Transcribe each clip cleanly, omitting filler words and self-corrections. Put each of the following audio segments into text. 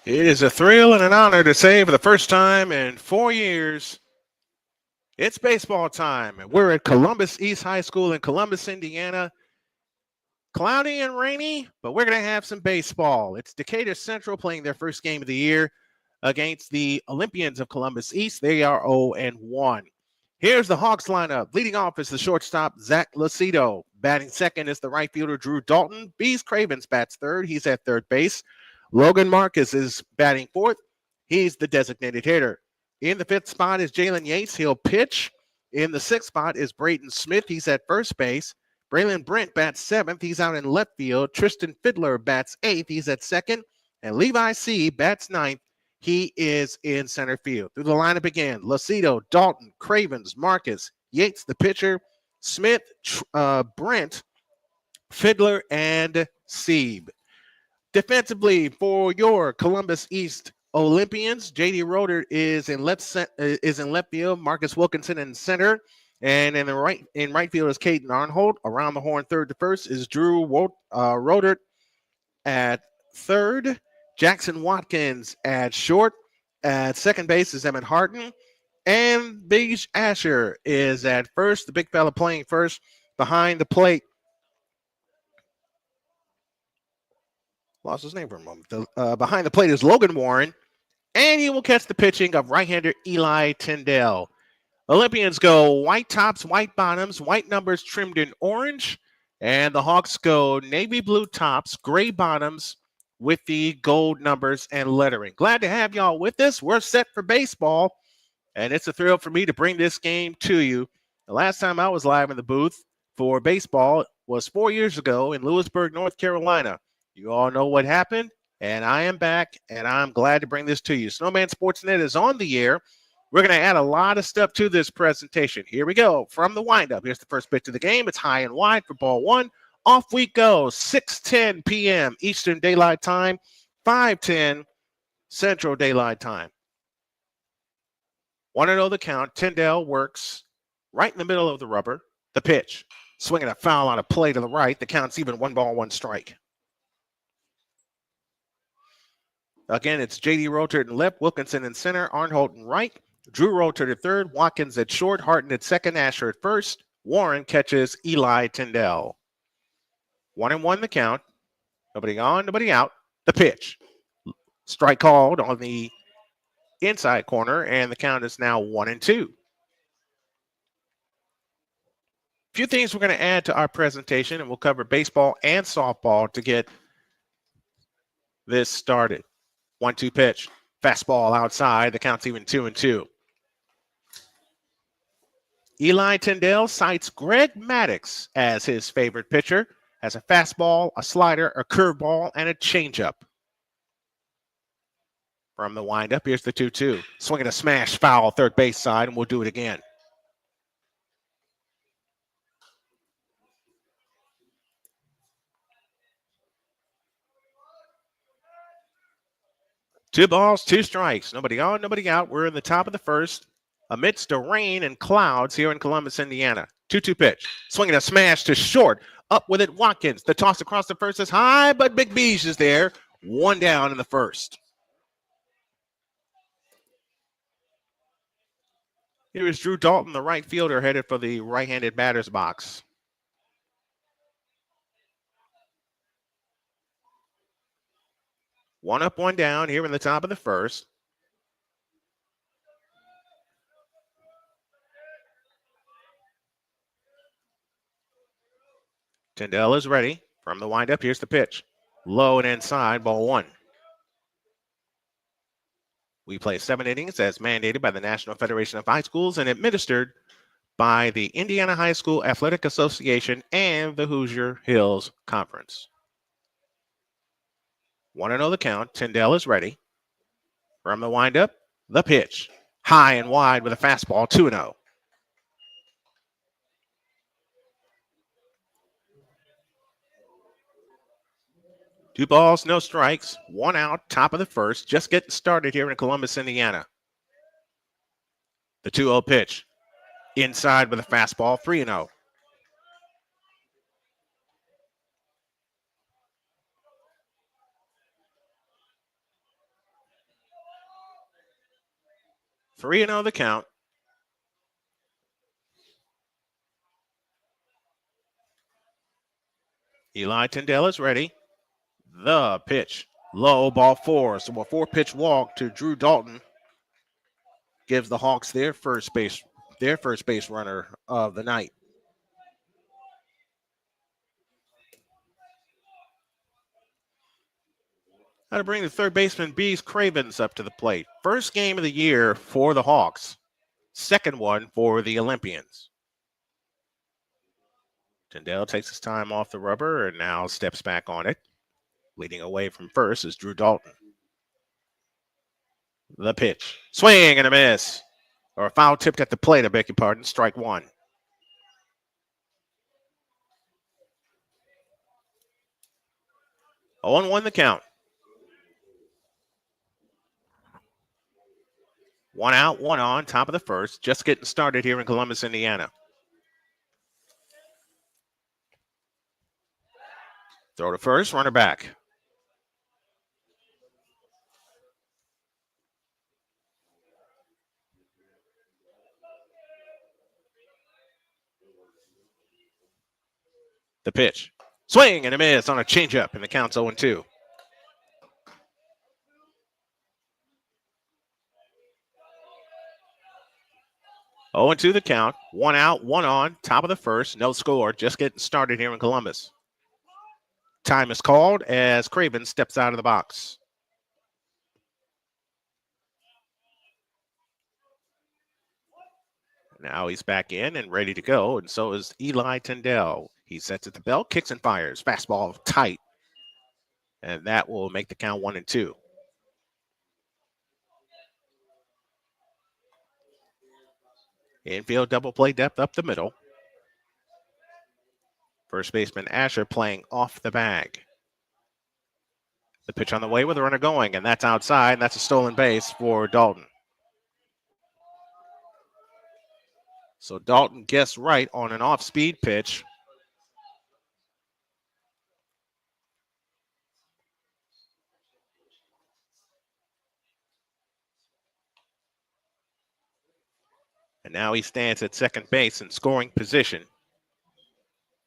It is a thrill and an honor to say for the first time in 4 years, it's baseball time. And we're at Columbus East High School in Columbus, Indiana. Cloudy and rainy, but we're going to have some baseball. It's Decatur Central playing their first game of the year against the Olympians of Columbus East. They are 0-1. Here's the Hawks lineup. Leading off is the shortstop, Zach Lucido. Batting second is the right fielder, Drew Dalton. Bees Cravens bats third. He's at third base. Logan Marcus is batting fourth. He's the designated hitter. In the fifth spot is Jalen Yates. He'll pitch. In the sixth spot is Braden Smith. He's at first base. Braylon Brent bats seventh. He's out in left field. Tristan Fiddler bats eighth. He's at second. And Levi C. bats ninth. He is in center field. Through the lineup again, Lucido, Dalton, Cravens, Marcus, Yates, the pitcher, Smith, Brent, Fiddler, and Sieb. Defensively for your Columbus East Olympians, J.D. Roeder is in left field. Marcus Wilkinson in center, and in right field is Caden Arnhold. Around the horn, third to first is Drew Roeder at third. Jackson Watkins at short. At second base is Emmett Harton, and Beige Asher is at first. The big fella playing first behind the plate. Lost his name for a moment. Behind the plate is Logan Warren, and he will catch the pitching of right-hander Eli Tyndale. Olympians go white tops, white bottoms, white numbers trimmed in orange, and the Hawks go navy blue tops, gray bottoms with the gold numbers and lettering. Glad to have y'all with us. We're set for baseball, and it's a thrill for me to bring this game to you. The last time I was live in the booth for baseball was 4 years ago in Lewisburg, North Carolina. You all know what happened, and I am back, and I'm glad to bring this to you. Snowman Sportsnet is on the air. We're going to add a lot of stuff to this presentation. Here we go. From the windup, here's the first pitch of the game. It's high and wide for ball one. Off we go. 6:10 p.m. Eastern Daylight Time, 5:10 Central Daylight Time. Want to know the count? Tyndale works right in the middle of the rubber. The pitch. Swinging a foul on a play to the right. The count's even 1-1 strike. Again, it's J.D. Roeder in left, Wilkinson in center, Arnhold in right, Drew Roeder at third, Watkins at short, Harton at second, Asher at first. Warren catches Eli Tyndale. 1-1 the count. Nobody on, nobody out. The pitch. Strike called on the inside corner, and the count is now 1-2. A few things we're going to add to our presentation, and we'll cover baseball and softball to get this started. 1-2 pitch. Fastball outside. The count's even 2-2. Eli Tyndale cites Greg Maddux as his favorite pitcher. Has a fastball, a slider, a curveball, and a changeup. From the windup, here's the 2-2. Swinging a smash foul third base side, and we'll do it again. Two balls, two strikes. Nobody on, nobody out. We're in the top of the first amidst the rain and clouds here in Columbus, Indiana. 2-2 pitch. Swinging a smash to short. Up with it, Watkins. The toss across the first is high, but Big Beige is there. One down in the first. Here is Drew Dalton, the right fielder, headed for the right-handed batter's box. One up, one down here in the top of the first. Tyndale is ready. From the windup, here's the pitch. Low and inside, ball one. We play 7 innings as mandated by the National Federation of High Schools and administered by the Indiana High School Athletic Association and the Hoosier Hills Conference. 1-0 the count. Tyndale is ready. From the windup, the pitch. High and wide with a fastball, 2-0. Two balls, no strikes, one out, top of the first. Just getting started here in Columbus, Indiana. The 2-0 pitch. Inside with a fastball, 3-0. 3-0 the count. Eli Tyndale is ready. The pitch. Low, ball 4. So a 4-pitch walk to Drew Dalton gives the Hawks their first base runner of the night. Now to bring the third baseman Bees Cravens up to the plate. First game of the year for the Hawks. Second one for the Olympians. Tyndale takes his time off the rubber and now steps back on it. Leading away from first is Drew Dalton. The pitch. Swing and a miss. Or a foul tipped at the plate, I beg your pardon. Strike one. On 1 the count. 1 out, 1 on, top of the first. Just getting started here in Columbus, Indiana. Throw to first, runner back. The pitch. Swing and a miss on a changeup, and the count's 0-2. Oh, and 2 the count. 1 out, 1 on, top of the first. No score. Just getting started here in Columbus. Time is called as Craven steps out of the box. Now he's back in and ready to go, and so is Eli Tyndale. He sets at the belt, kicks and fires. Fastball tight, and that will make the count 1-2. Infield double play depth up the middle. First baseman Asher playing off the bag. The pitch on the way with the runner going, and that's outside, and that's a stolen base for Dalton. So Dalton guessed right on an off-speed pitch. And now he stands at second base in scoring position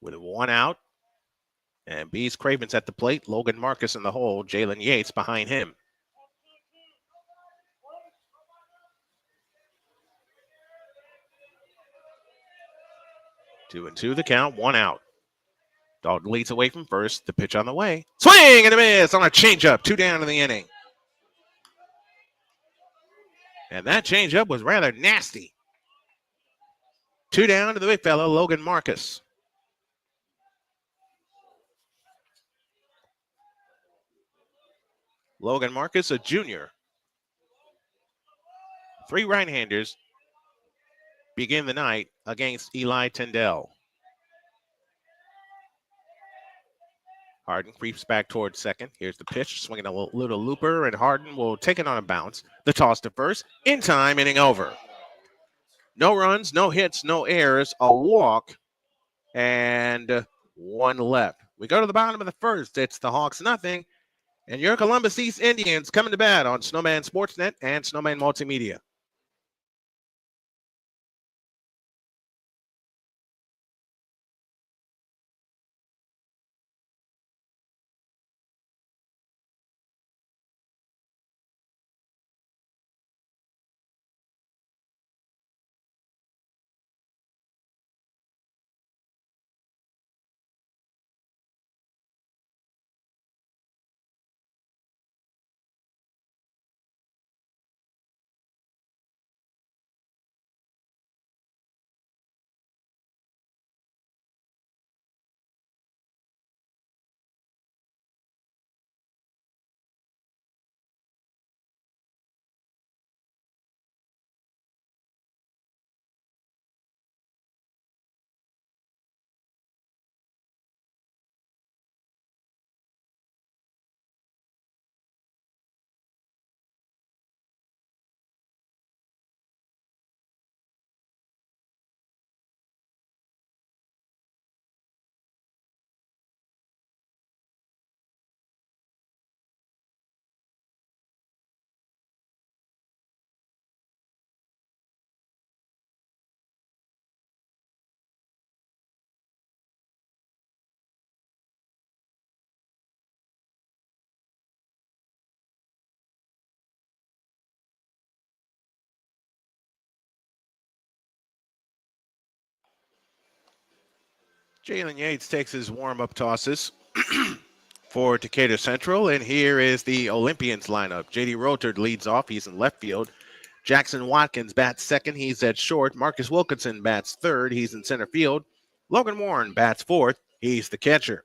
with 1 out. And Bees Cravens at the plate. Logan Marcus in the hole. Jalen Yates behind him. 2-2 the count. 1 out. Dalton leads away from first. The pitch on the way. Swing and a miss on a changeup. 2 down in the inning. And that changeup was rather nasty. 2 down to the big fellow, Logan Marcus. Logan Marcus, a junior. 3 right-handers begin the night against Eli Tyndale. Harden creeps back towards second. Here's the pitch, swinging a little looper, and Harden will take it on a bounce. The toss to first, in time, inning over. No runs, no hits, no errors, a walk, and 1 left. We go to the bottom of the first. It's the Hawks nothing, and your Columbus East Indians coming to bat on Snowman Sportsnet and Snowman Multimedia. Jalen Yates takes his warm-up tosses for Decatur Central, and here is the Olympians lineup. J.D. Rotard leads off. He's in left field. Jackson Watkins bats second. He's at short. Marcus Wilkinson bats third. He's in center field. Logan Warren bats fourth. He's the catcher.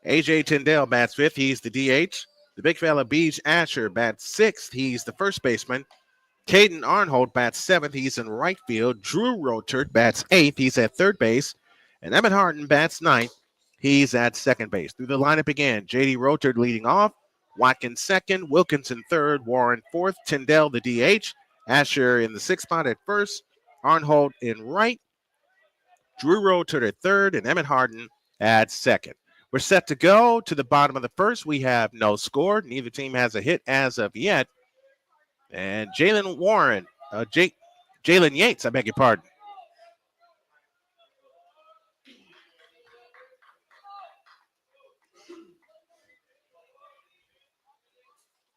A.J. Tyndale bats fifth. He's the DH. The big fella Beej Asher bats sixth. He's the first baseman. Caden Arnholt bats seventh. He's in right field. Drew Rotard bats eighth. He's at third base. And Emmett Harden bats ninth. He's at second base. Through the lineup again, J.D. Rotard leading off. Watkins second. Wilkinson third. Warren fourth. Tyndale the DH. Asher in the sixth spot at first. Arnholt in right. Drew Rotard at third. And Emmett Harden at second. We're set to go to the bottom of the first. We have no score. Neither team has a hit as of yet. And Jalen Yates, I beg your pardon.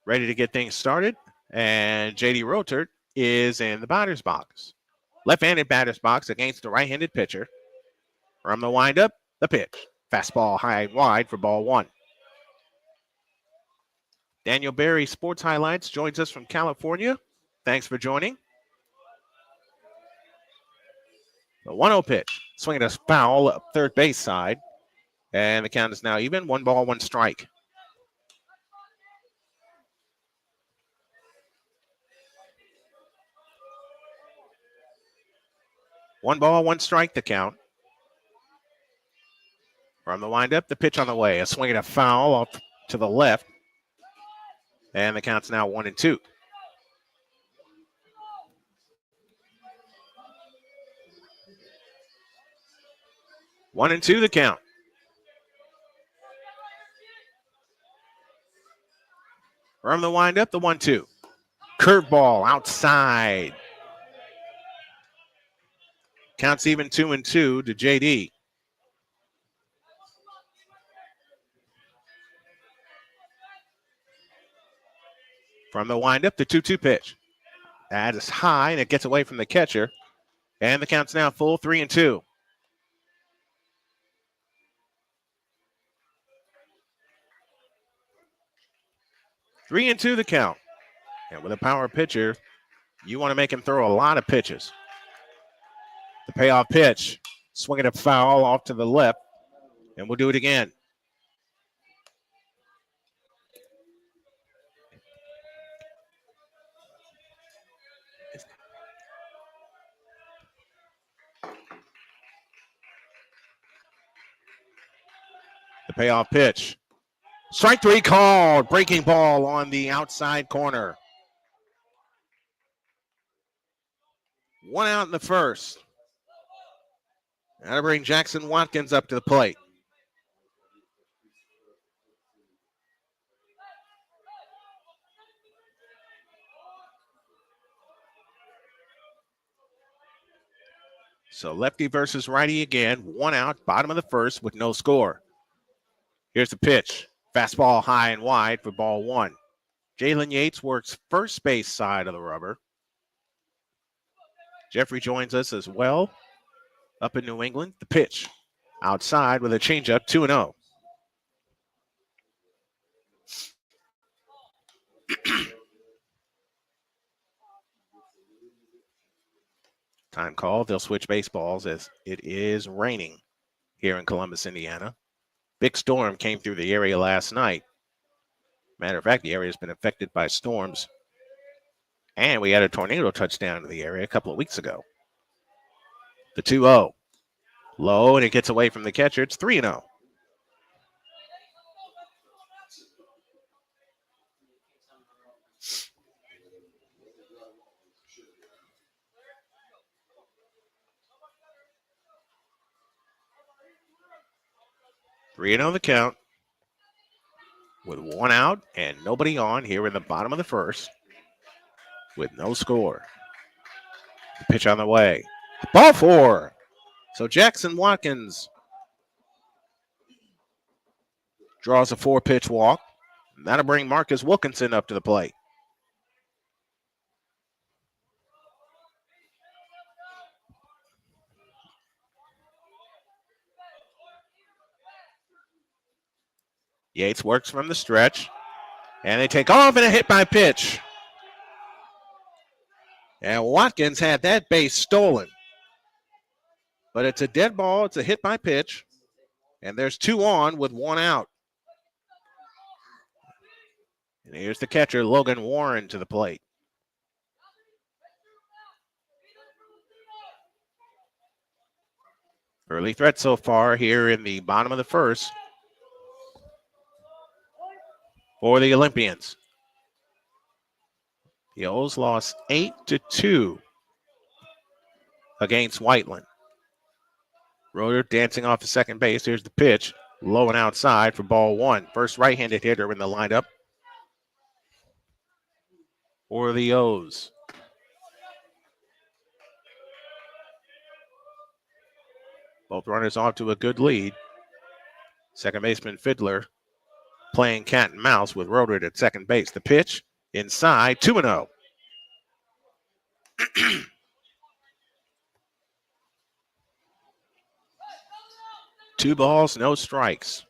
Ready to get things started. And J.D. Rotard is in the batter's box. Left-handed batter's box against the right-handed pitcher. From the windup, the pitch. Fastball high and wide for ball one. Daniel Berry, Sports Highlights, joins us from California. Thanks for joining. The 1-0 pitch. Swinging a foul up third base side. And the count is now even. 1 ball, 1 strike. One ball, 1 strike, the count. From the windup, the pitch on the way. A swing and a foul off to the left. And the count's now 1-2. One and two, the count. From the windup, the 1-2. Curveball outside. Counts even 2-2 to JD. From the windup, the 2-2 pitch. That is high, and it gets away from the catcher. And the count's now full, 3-2. Three and two, the count. And with a power pitcher, you want to make him throw a lot of pitches. The payoff pitch, swinging a foul off to the left, and we'll do it again. The payoff pitch. Strike three called. Breaking ball on the outside corner. 1 out in the first. That'll bring Jackson Watkins up to the plate. So lefty versus righty again. 1 out, bottom of the first with no score. Here's the pitch. Fastball high and wide for ball one. Jalen Yates works first base side of the rubber. Jeffrey joins us as well up in New England. The pitch outside with a changeup, 2-0. Time call. They'll switch baseballs as it is raining here in Columbus, Indiana. Big storm came through the area last night. Matter of fact, the area has been affected by storms. And we had a tornado touchdown to the area a couple of weeks ago. The 2-0. Low, and it gets away from the catcher. It's 3-0. Three and 0 the count, with 1 out and nobody on here in the bottom of the first, with no score. The pitch on the way. Ball 4. So Jackson Watkins draws a 4-pitch walk. That'll bring Marcus Wilkinson up to the plate. Yates works from the stretch, and they take off in a hit by pitch. And Watkins had that base stolen. But it's a dead ball. It's a hit by pitch. And there's 2 on with 1 out. And here's the catcher, Logan Warren, to the plate. Early threat so far here in the bottom of the first for the Olympians. The O's lost 8-2 against Whiteland. Roeder dancing off the second base. Here's the pitch. Low and outside for ball 1. First right-handed hitter in the lineup for the O's. Both runners off to a good lead. Second baseman Fiddler playing cat and mouse with Roeder at second base. The pitch inside, 2-0. 2 balls, no strikes.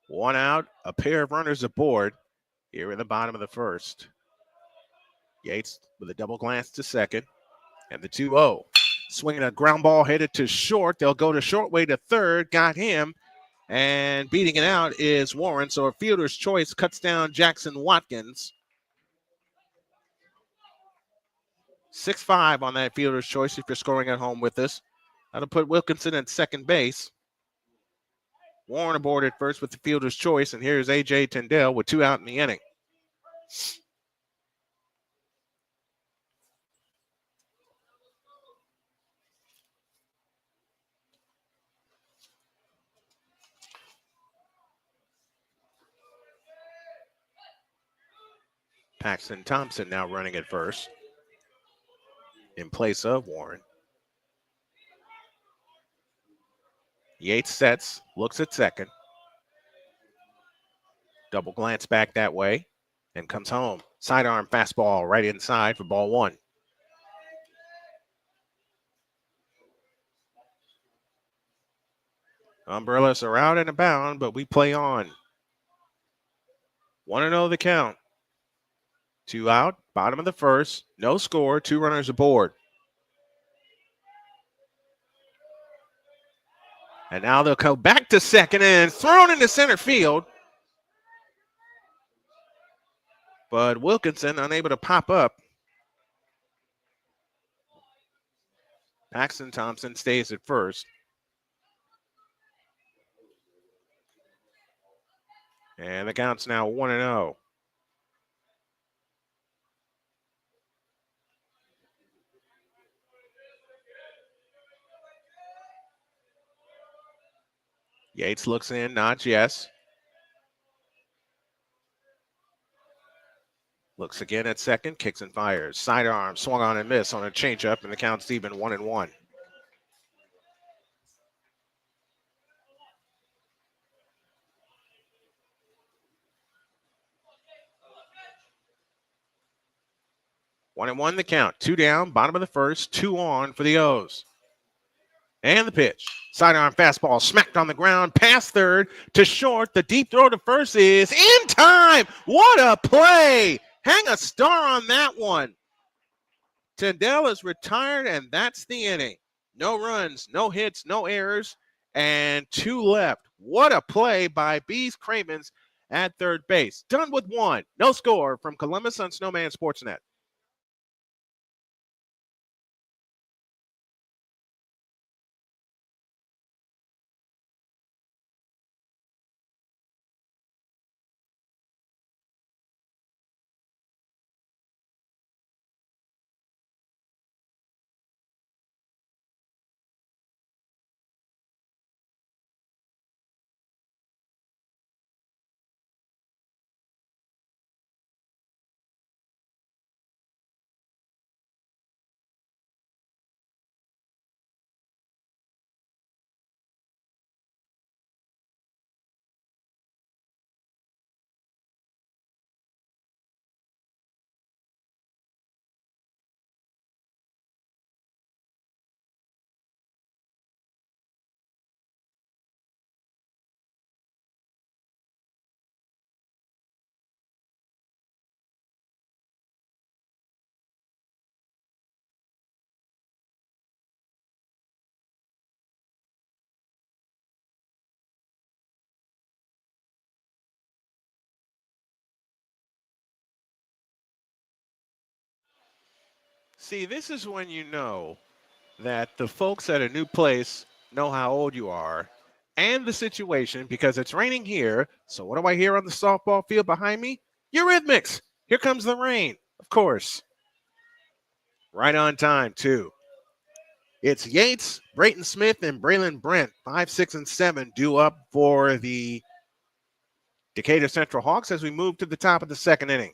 1 out, a pair of runners aboard here in the bottom of the first. Yates with a double glance to second, and the 2-0. Swinging a ground ball headed to short. They'll go to short, way to third. Got him, and beating it out is Warren. So a fielder's choice cuts down Jackson Watkins. 6-5 on that fielder's choice if you're scoring at home with us. That'll put Wilkinson at second base. Warren aboard at first with the fielder's choice, and here's A.J. Tyndall with 2 out in the inning. Paxton Thompson now running at first in place of Warren. Yates sets, looks at second. Double glance back that way and comes home. Sidearm fastball right inside for ball 1. Umbrellas are out and abound, but we play on. 1-0 the count. 2 out, bottom of the first, no score, 2 runners aboard. And now they'll go back to second and thrown into center field. But Wilkinson unable to pop up. Paxton Thompson stays at first. And the count's now 1-0. Yates looks in, nods yes. Looks again at second, kicks and fires. Sidearm swung on and missed on a changeup, and the count's even 1-1. One and one the count. 2 down, bottom of the first, 2 on for the O's. And the pitch. Sidearm fastball smacked on the ground, past third to short. The deep throw to first is in time. What a play. Hang a star on that one. Tyndall is retired, and that's the inning. No runs, no hits, no errors, and 2 left. What a play by Bees Cravens at third base. Done with 1. No score from Columbus on Snowman Sportsnet. See, this is when you know that the folks at a new place know how old you are and the situation because it's raining here. So, what do I hear on the softball field behind me? Eurythmics. Here comes the rain. Of course. Right on time, too. It's Yates, Brayton Smith, and Braylon Brent, 5, 6, and 7, due up for the Decatur Central Hawks as we move to the top of the second inning.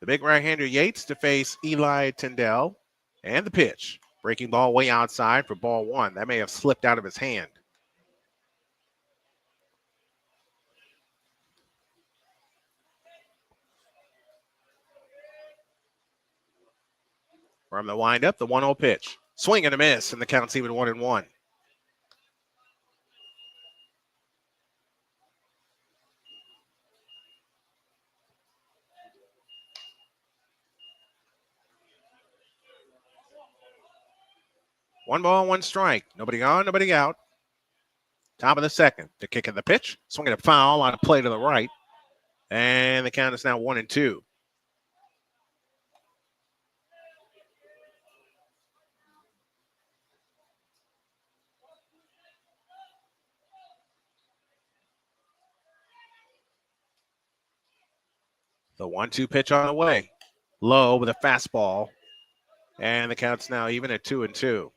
The big right-hander Yates to face Eli Tyndall. And the pitch. Breaking ball way outside for ball one. That may have slipped out of his hand. From the windup, the 1-0 pitch. Swing and a miss, and the count's even 1-1. One ball, one strike. Nobody on, nobody out. Top of the second. The kick and the pitch. Swinging a foul on a play to the right. And the count is now 1-2. The 1-2 pitch on the way. Low with a fastball. And the count's now even at 2-2.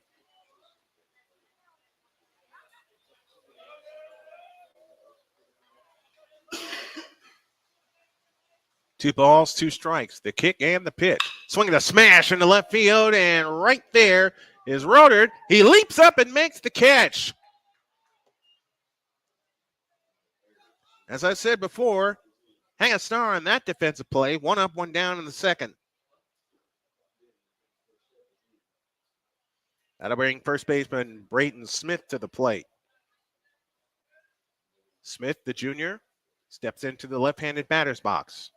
Two balls, two strikes. The kick and the pitch. Swinging a smash into left field, and right there is Rodert. He leaps up and makes the catch. As I said before, hang a star on that defensive play. One up, one down in the second. That'll bring first baseman Brayton Smith to the plate. Smith, the junior, steps into the left-handed batter's box.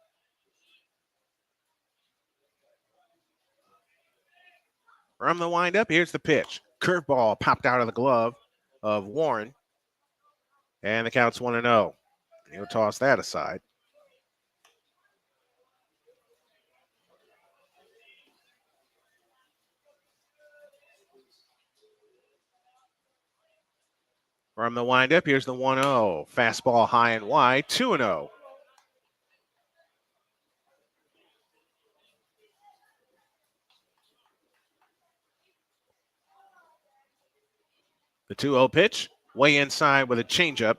From the windup, here's the pitch. Curveball popped out of the glove of Warren. And the count's 1-0. He'll toss that aside. From the windup, here's the 1-0. Fastball high and wide, 2-0. The 2-0 pitch, way inside with a changeup,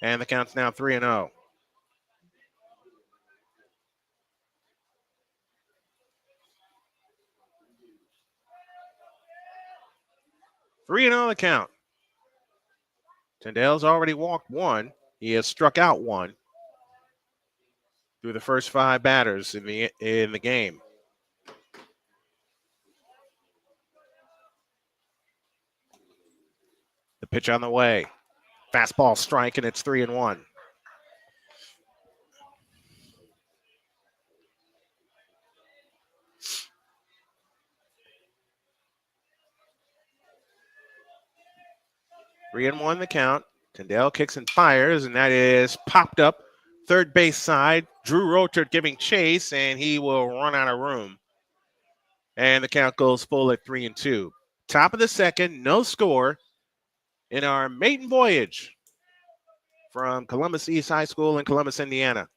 and the count's now 3-0. Three and 0 the count. Tyndale's already walked one. He has struck out one through the first five batters in the game. The pitch on the way. Fastball strike, and it's 3-1. Three and one the count. Tyndale kicks and fires, and that is popped up third base side. Drew Rotert giving chase, and he will run out of room. And the count goes full at 3-2. Top of the second, no score in our maiden voyage from Columbus East High School in Columbus, Indiana.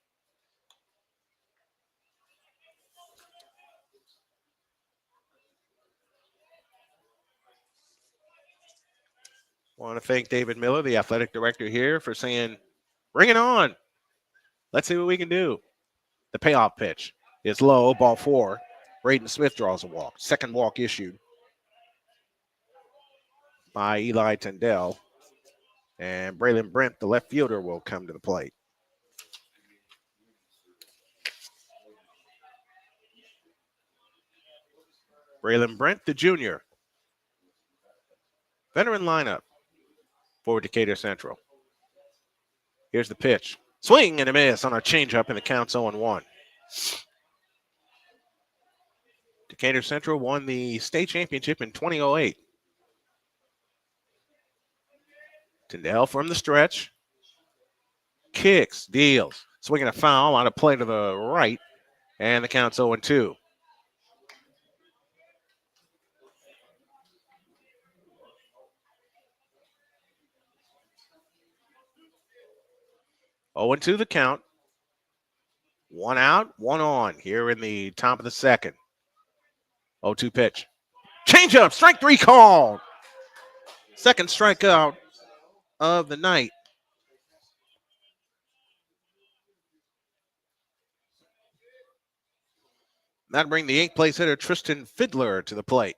I want to thank David Miller, the athletic director here, for saying, bring it on. Let's see what we can do. The payoff pitch is low, ball four. Brayton Smith draws a walk. Second walk issued by Eli Tyndale. And Braylon Brent, the left fielder, will come to the plate. Braylon Brent, the junior. Veteran lineup for Decatur Central. Here's the pitch. Swing and a miss on a changeup, and the count's 0-1. Decatur Central won the state championship in 2008. Tyndale from the stretch. Kicks, deals. Swinging a foul on a play to the right. And the count's 0-2. Oh, and 2 the count. 1 out, 1 on here in the top of the second. 0-2 pitch. Change up, strike 3 called. Second strikeout of the night. That'll bring the 8th place hitter Tristan Fiddler to the plate.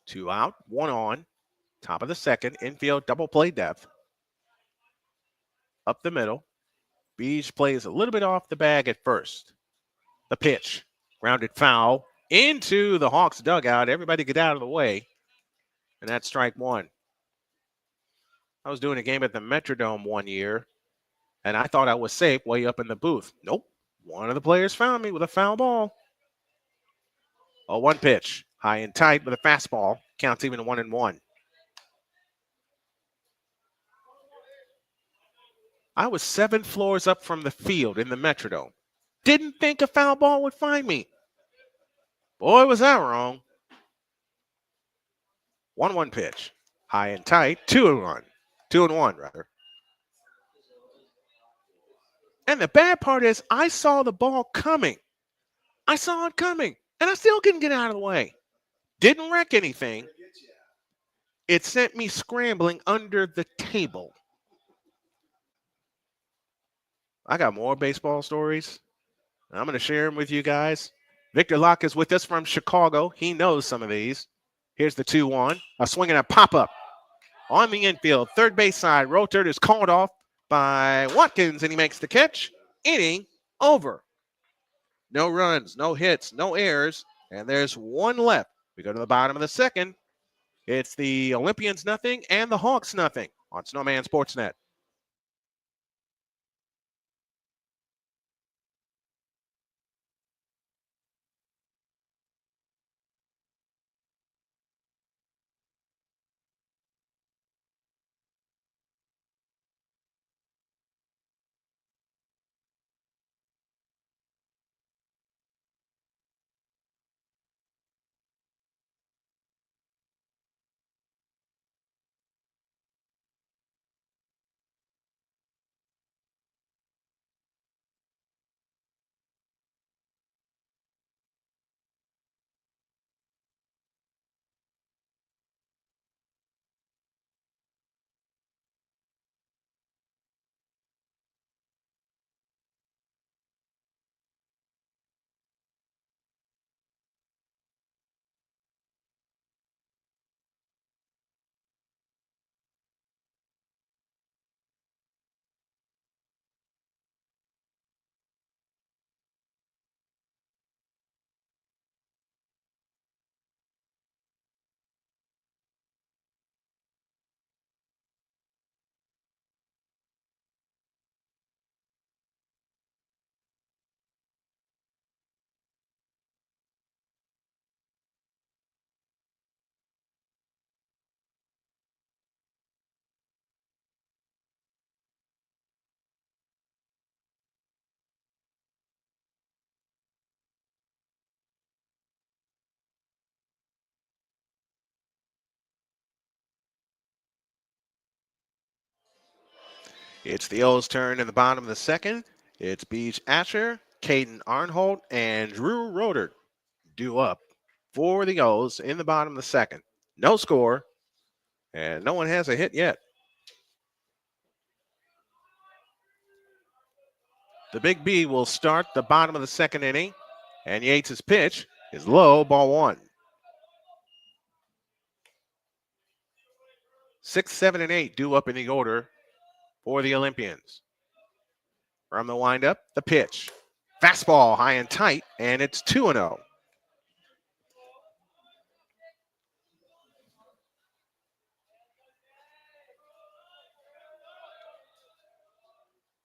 Two out, 1 on. Top of the second, infield double play depth. Up the middle. Beach plays a little bit off the bag at first. The pitch, grounded foul into the Hawks dugout. Everybody get out of the way. And that's strike 1. I was doing a game at the Metrodome one year, and I thought I was safe way up in the booth. Nope. One of the players found me with a foul ball. 0-1 pitch, high and tight with a fastball. Counts even 1-1. I was 7 floors up from the field in the Metrodome. Didn't think a foul ball would find me. Boy, was that wrong. 1-1 pitch, high and tight, 2-1. 2-1, rather. And the bad part is I saw the ball coming. I saw it coming, and I still couldn't get out of the way. Didn't wreck anything. It sent me scrambling under the table. I got more baseball stories. I'm going to share them with you guys. Victor Locke is with us from Chicago. He knows some of these. Here's the 2-1. A swing and a pop-up on the infield. Third base side. Rotert is called off by Watkins, and he makes the catch. Inning over. No runs, no hits, no errors, and there's 1 left. We go to the bottom of the second. It's the Olympians nothing and the Hawks nothing on Snowman Sportsnet. It's the O's turn in the bottom of the second. It's Beach Asher, Caden Arnholt, and Drew Rotert due up for the O's in the bottom of the second. No score, and no one has a hit yet. The Big B will start the bottom of the second inning, and Yates' pitch is low, ball 1. 6, 7, and 8 due up in the order for the Olympians. From the windup, the pitch. Fastball high and tight, and it's 2-0.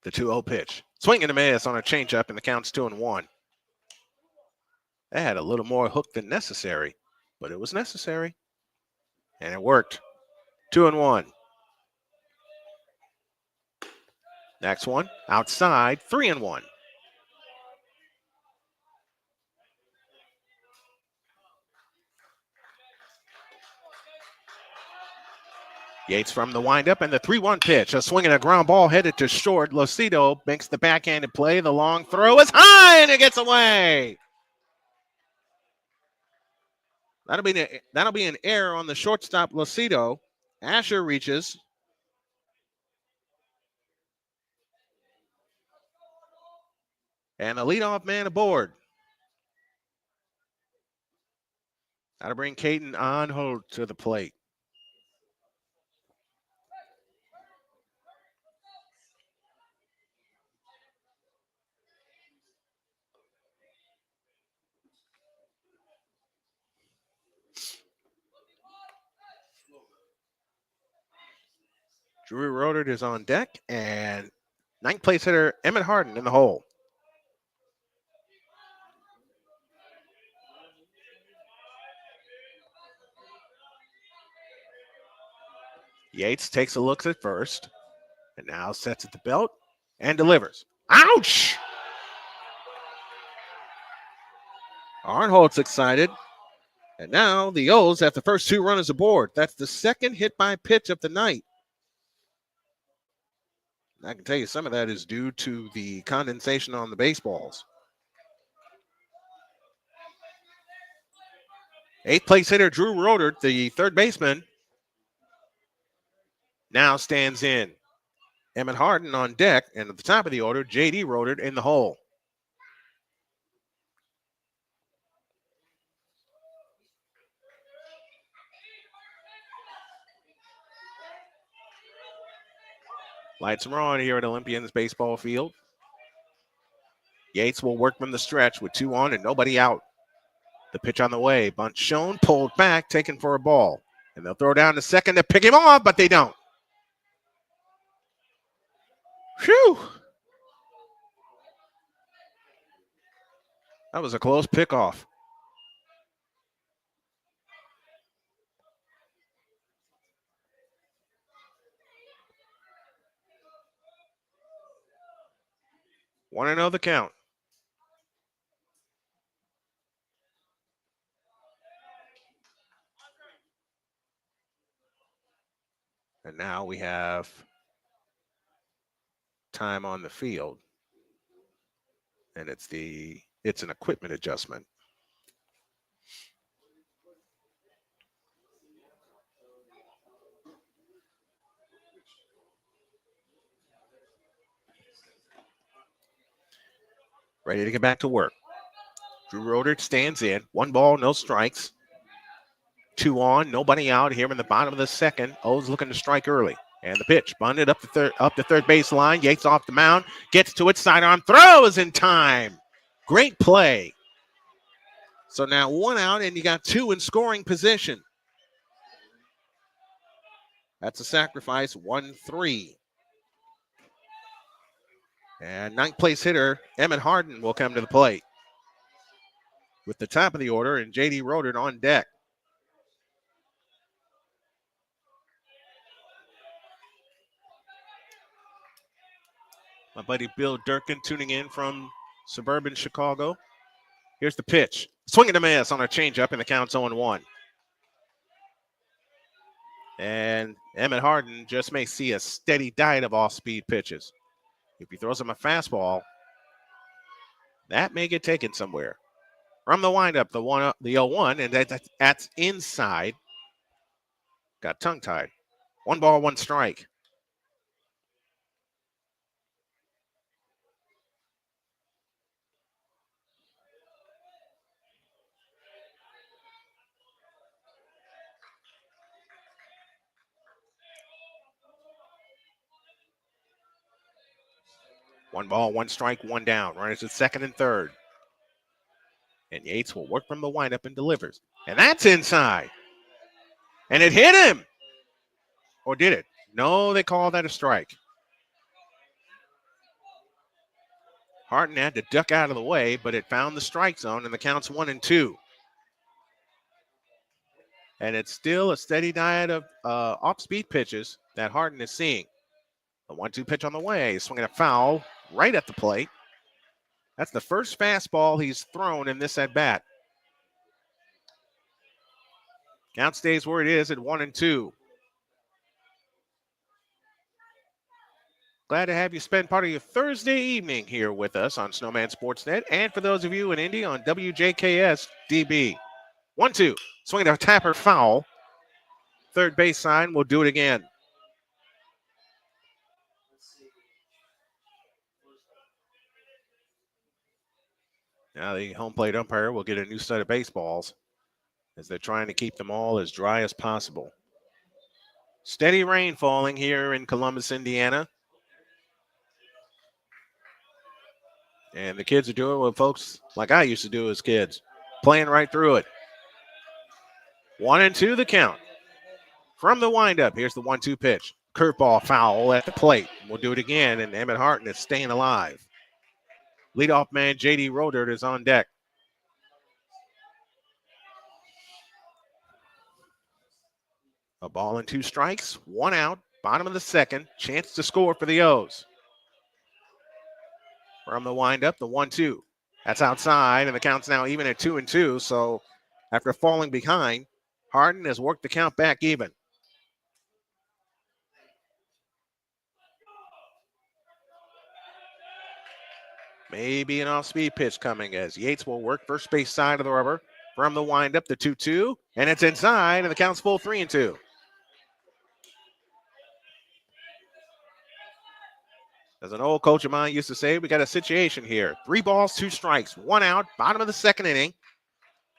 The 2-0 pitch. Swing and a miss on a changeup, and the count's 2-1. That had a little more hook than necessary, but it was necessary. And it worked. 2-1. Next one, outside, 3-1. Yates from the windup and the 3-1 pitch. A swing and a ground ball headed to short. Lucido makes the backhanded play. The long throw is high and it gets away. That'll be an error on the shortstop, Lucido. Asher reaches. And the leadoff man aboard. That'll bring Caden Onho to the plate. Drew Rodert is on deck, and ninth place hitter Emmett Harden in the hole. Yates takes a look at first, and now sets at the belt and delivers. Ouch! Arnholt's excited, and now the O's have the first two runners aboard. That's the second hit by pitch of the night. I can tell you some of that is due to the condensation on the baseballs. Eighth place hitter Drew Rodert, the third baseman, now stands in. Emmett Harden on deck, and at the top of the order, J.D. Rodert in the hole. Lights are on here at Olympians baseball field. Yates will work from the stretch with 2 on and nobody out. The pitch on the way. Bunt shown, pulled back, taken for a ball. And they'll throw down to second to pick him off, but they don't. Phew. That was a close pickoff. Want to know the count. And now we have time on the field. And it's an equipment adjustment. Ready to get back to work. Drew Rodert stands in. 1 ball, no strikes. 2 on, nobody out here in the bottom of the second. O's looking to strike early. And the pitch bunted up the third base line. Yates off the mound, gets to it, sidearm throws in time. Great play. So now 1 out, and you got 2 in scoring position. That's a sacrifice, 1-3. And ninth place hitter Emmett Harden will come to the plate with the top of the order and J.D. Rodert on deck. My buddy Bill Durkin tuning in from suburban Chicago. Here's the pitch. Swing and a miss on a changeup, and the count's 0-1. And Emmett Harden just may see a steady diet of off-speed pitches. If he throws him a fastball, that may get taken somewhere. From the windup, the 0-1, and that's inside. Got tongue-tied. 1 ball, 1 strike. One ball, 1 strike, 1 down. Runners at second and third. And Yates will work from the windup and delivers. And that's inside. And it hit him. Or did it? No, they call that a strike. Harden had to duck out of the way, but it found the strike zone, and the count's 1-2. And it's still a steady diet of off-speed pitches that Harden is seeing. The 1-2 pitch on the way, swinging a foul right at the plate. That's the first fastball he's thrown in this at-bat. Count stays where it is at 1-2. Glad to have you spend part of your Thursday evening here with us on Snowman Sportsnet, and for those of you in Indy on WJKS DB. 1-2, swinging a tapper foul. Third base sign will do it again. Now the home plate umpire will get a new set of baseballs as they're trying to keep them all as dry as possible. Steady rain falling here in Columbus, Indiana. And the kids are doing what folks like I used to do as kids, playing right through it. 1-2 the count. From the windup, here's the 1-2 pitch. Curveball foul at the plate. We'll do it again, and Emmett Harton is staying alive. Leadoff man J.D. Rodert is on deck. A ball and 2 strikes, 1 out, bottom of the second. Chance to score for the O's. From the windup, the 1-2. That's outside, and the count's now even at 2-2. So after falling behind, Harden has worked the count back even. Maybe an off-speed pitch coming as Yates will work first base side of the rubber. From the windup, the 2-2, and it's inside, and the count's full 3-2. As an old coach of mine used to say, we got a situation here. 3 balls, 2 strikes, 1 out, bottom of the second inning.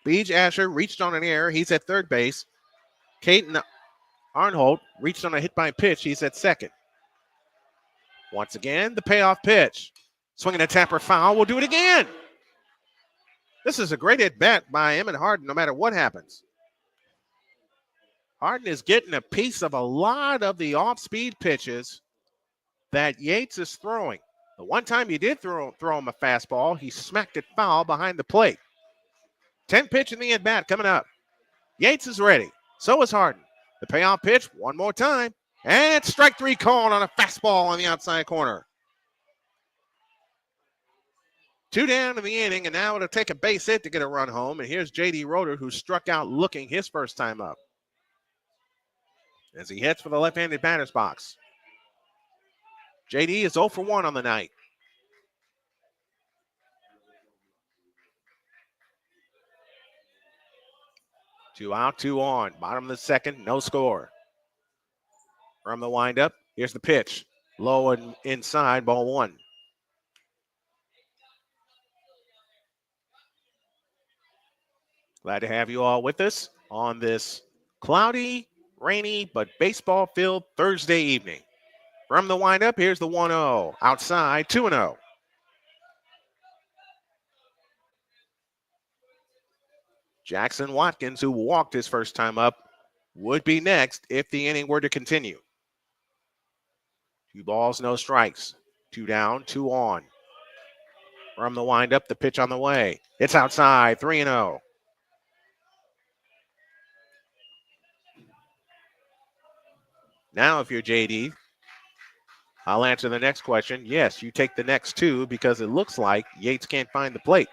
Beej Asher reached on an error. He's at third base. Caden Arnholt reached on a hit by pitch. He's at second. Once again, the payoff pitch. Swinging a tapper foul. We'll do it again. This is a great at-bat by Emmett Harden no matter what happens. Harden is getting a piece of a lot of the off-speed pitches that Yates is throwing. The one time he did throw him a fastball, he smacked it foul behind the plate. 10 pitch in the at-bat coming up. Yates is ready. So is Harden. The payoff pitch one more time. And it's strike 3 called on a fastball on the outside corner. 2 down in the inning, and now it'll take a base hit to get a run home. And here's J.D. Rodert, who struck out looking his first time up, as he heads for the left-handed batter's box. J.D. is 0 for 1 on the night. Two out, 2 on. Bottom of the second, no score. From the windup, here's the pitch. Low and inside, ball 1. Glad to have you all with us on this cloudy, rainy, but baseball-filled Thursday evening. From the windup, here's the 1-0. Outside, 2-0. Jackson Watkins, who walked his first time up, would be next if the inning were to continue. 2 balls, no strikes. 2 down, 2 on. From the windup, the pitch on the way. It's outside, 3-0. Now, if you're JD, I'll answer the next question. Yes, you take the next 2 because it looks like Yates can't find the plate.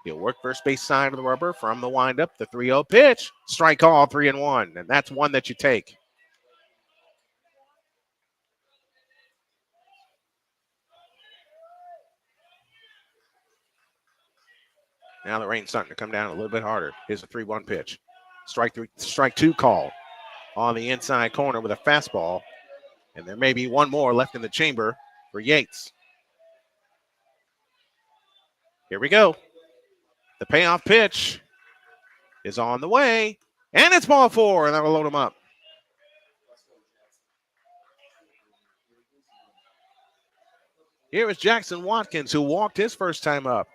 He'll work first base side of the rubber. From the windup, the 3-0 pitch. Strike call, 3-1, and that's one that you take. Now the rain's starting to come down a little bit harder. Here's a 3-1 pitch. Strike 2 call on the inside corner with a fastball. And there may be one more left in the chamber for Yates. Here we go. The payoff pitch is on the way. And it's ball 4, and that'll load him up. Here is Jackson Watkins, who walked his first time up.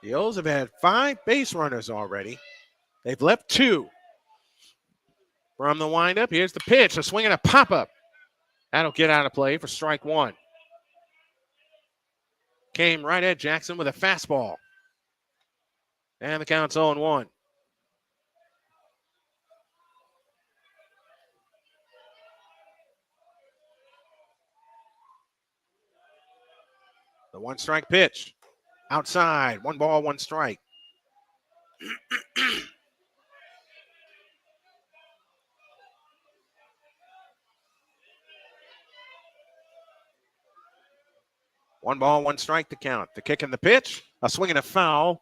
The O's have had 5 base runners already. They've left 2. From the windup, here's the pitch. A swing and a pop-up. That'll get out of play for strike 1. Came right at Jackson with a fastball. And the count's 0-1. The 1-strike pitch. Outside. 1 ball, 1 strike. One ball, 1 strike to count. The kick and the pitch. A swing and a foul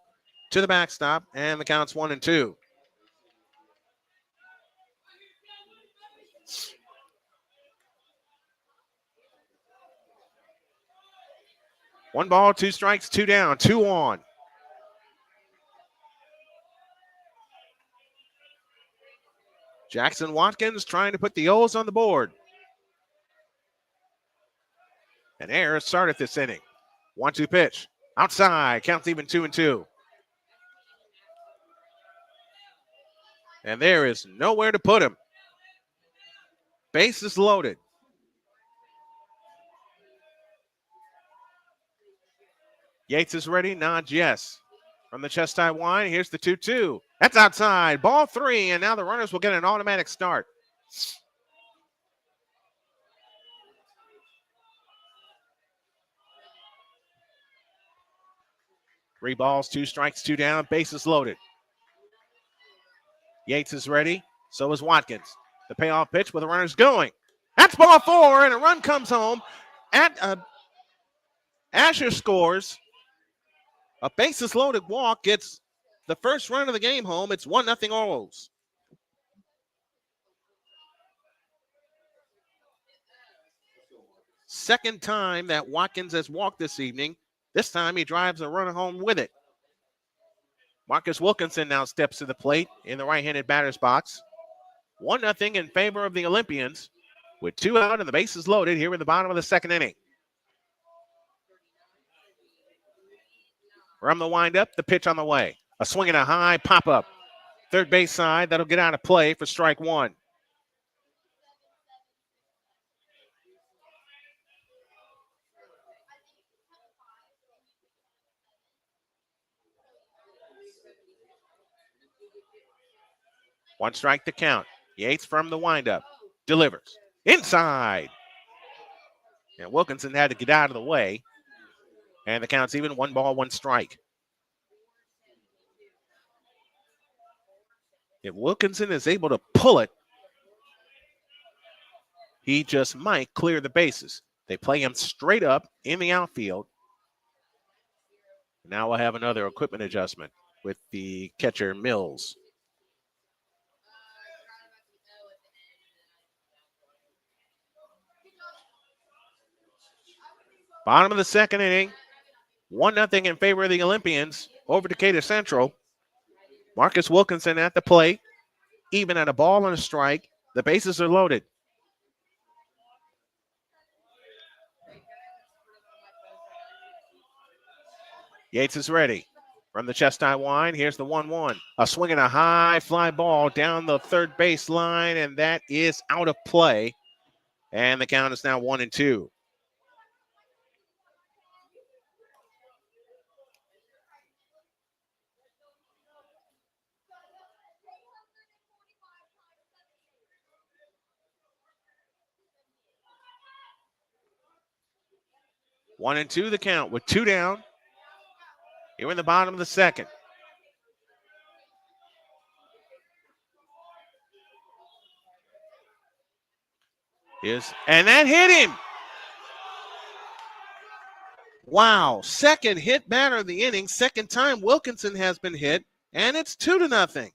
to the backstop. And the count's 1-2. One ball, 2 strikes, 2 down, 2 on. Jackson Watkins trying to put the O's on the board. An error started this inning. 1-2 pitch. Outside. Counts even 2-2. And there is nowhere to put him. Base is loaded. Yates is ready. Nods yes. From the chest high wide, here's the 2-2. That's outside. Ball 3, and now the runners will get an automatic start. Three balls, 2 strikes, 2 down. Bases loaded. Yates is ready. So is Watkins. The payoff pitch with the runners going. That's ball 4, and a run comes home. Asher scores. A bases loaded walk gets the first run of the game home. It's 1-0 Orioles. Second time that Watkins has walked this evening. This time he drives a runner home with it. Marcus Wilkinson now steps to the plate in the right-handed batter's box. 1-0 in favor of the Olympians with 2 out and the bases loaded here in the bottom of the second inning. From the windup, the pitch on the way. A swing and a high pop-up. Third base side, that'll get out of play for strike 1. One strike to count. Yates from the windup. Delivers. Inside. And Wilkinson had to get out of the way. And the count's even. 1 ball, 1 strike. If Wilkinson is able to pull it, he just might clear the bases. They play him straight up in the outfield. Now we'll have another equipment adjustment with the catcher, Mills. Bottom of the second inning. 1-0 in favor of the Olympians over Decatur Central. Marcus Wilkinson at the plate. Even at a ball and a strike. The bases are loaded. Yates is ready. From the chest high wide, here's the 1-1. A swing and a high fly ball down the third base line, and that is out of play. And the count is now 1-2. One and two the count with 2 down. Here in the bottom of the second. And that hit him. Wow, second hit batter of the inning. Second time Wilkinson has been hit, and it's 2-0.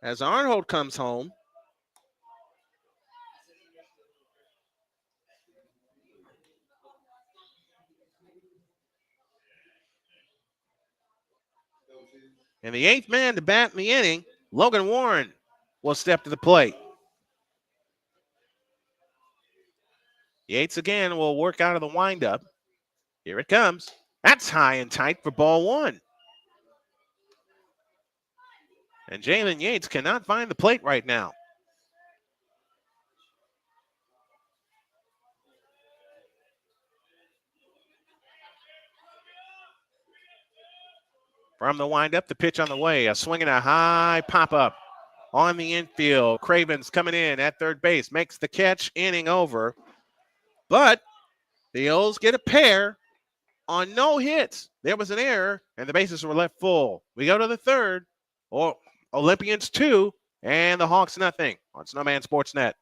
As Arnold comes home. And the 8th man to bat in the inning, Logan Warren, will step to the plate. Yates again will work out of the windup. Here it comes. That's high and tight for ball 1. And Jalen Yates cannot find the plate right now. From the windup, the pitch on the way. A swing and a high pop-up on the infield. Craven's coming in at third base. Makes the catch, inning over. But the O's get a pair on no hits. There was an error, and the bases were left full. We go to the third. Olympians 2 and the Hawks nothing on Snowman Sportsnet.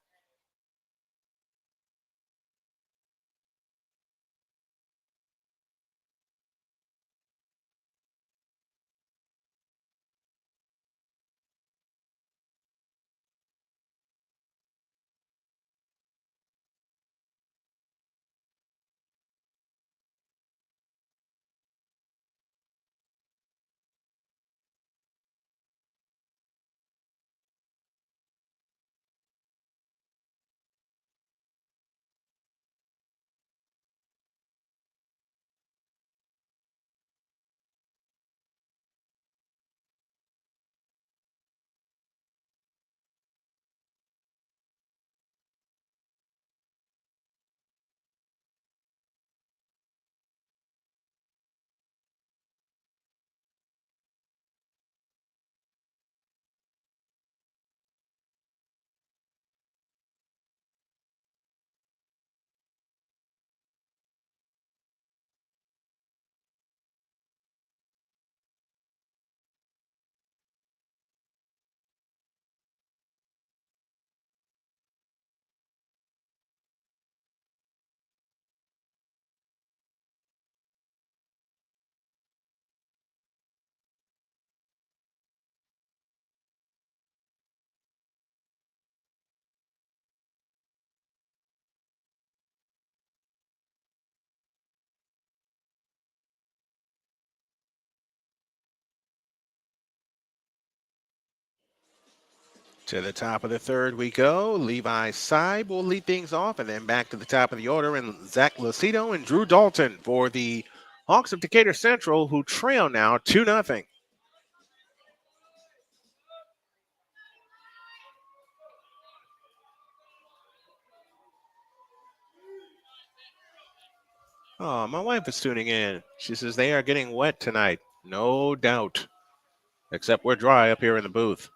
To the top of the third we go. Levi Seib will lead things off, and then back to the top of the order, and Zach Lucido and Drew Dalton for the Hawks of Decatur Central, who trail now 2-0. Oh, my wife is tuning in. She says they are getting wet tonight. No doubt. Except we're dry up here in the booth.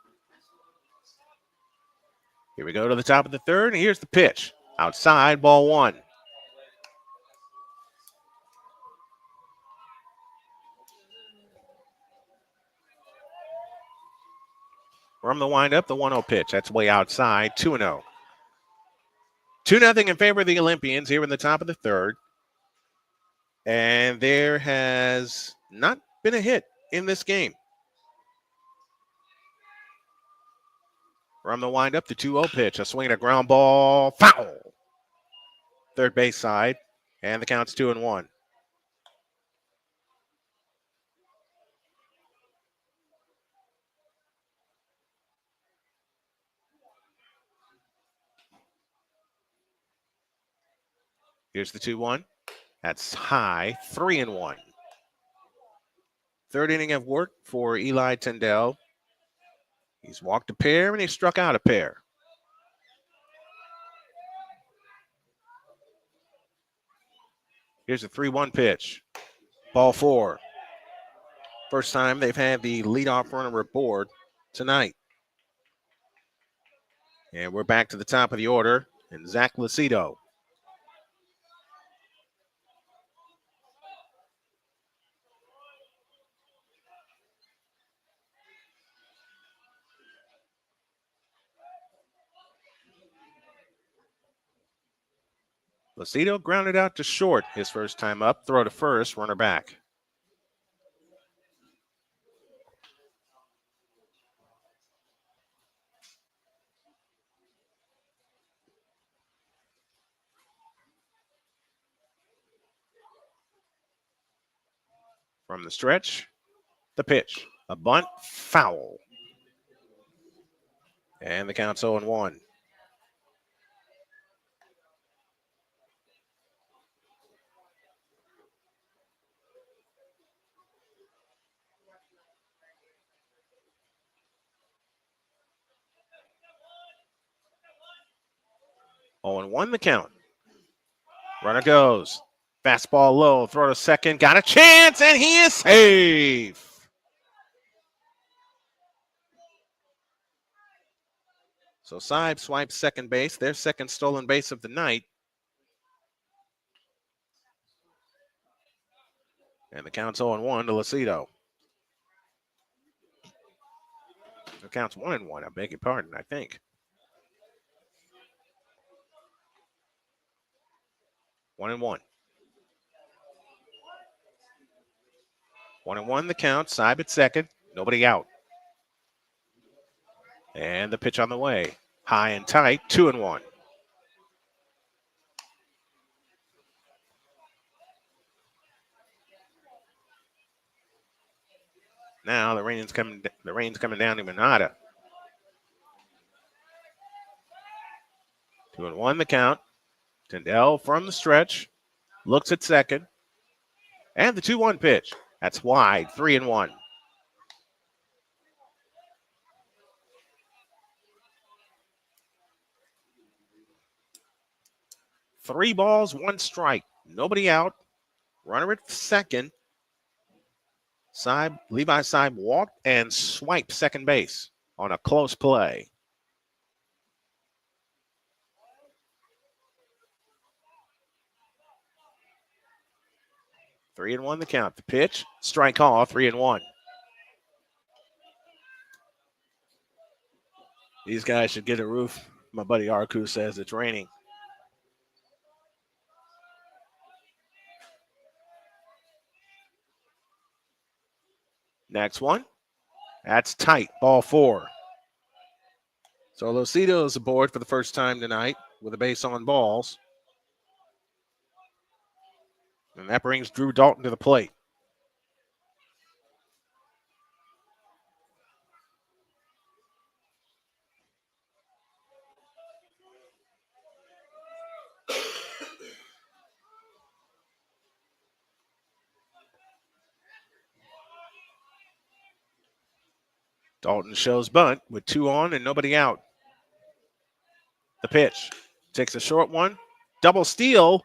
Here we go to the top of the third, and here's the pitch. Outside, ball one. From the windup, the 1-0 pitch. That's way outside, 2-0. 2-0 in favor of the Olympians here in the top of the third. And there has not been a hit in this game. From the windup, the 2-0 pitch. A swing and a ground ball. Foul. Third base side. And the count's 2-1. Here's the 2-1. That's high. 3-1. Third inning of work for Eli Tyndall. He's walked a pair and he struck out a pair. Here's a 3-1 pitch. Ball four. First time they've had the leadoff runner aboard tonight. And we're back to the top of the order. And Zach Lucido. Lucido grounded out to short his first time up. Throw to first, runner back. From the stretch, the pitch. A bunt, foul. And the count's 0-1. Oh, and 1 the count. Runner goes. Fastball low. Throw to second. Got a chance, and he is safe. So Seib swipes second base, their second stolen base of the night. And the count's 0-1 to Lucido. The count's 1-1, I beg your pardon, I think. 1-1. 1-1 the count, Seib at second, nobody out. And the pitch on the way. High and tight, 2-1. Now the rain's coming down to Manada. 2-1 the count. Tyndall from the stretch, looks at second. And the 2-1 pitch. That's wide, 3-1. Three balls, one strike. Nobody out. Runner at second. Levi Seib walked and swiped second base on a close play. Three and one the count. The pitch, strike call, 3-1. These guys should get a roof. My buddy Arku says it's raining. Next one. That's tight. Ball 4. So Lucido is aboard for the first time tonight with a base on balls. And that brings Drew Dalton to the plate. Dalton shows bunt with 2 on and nobody out. The pitch takes a short one, double steal,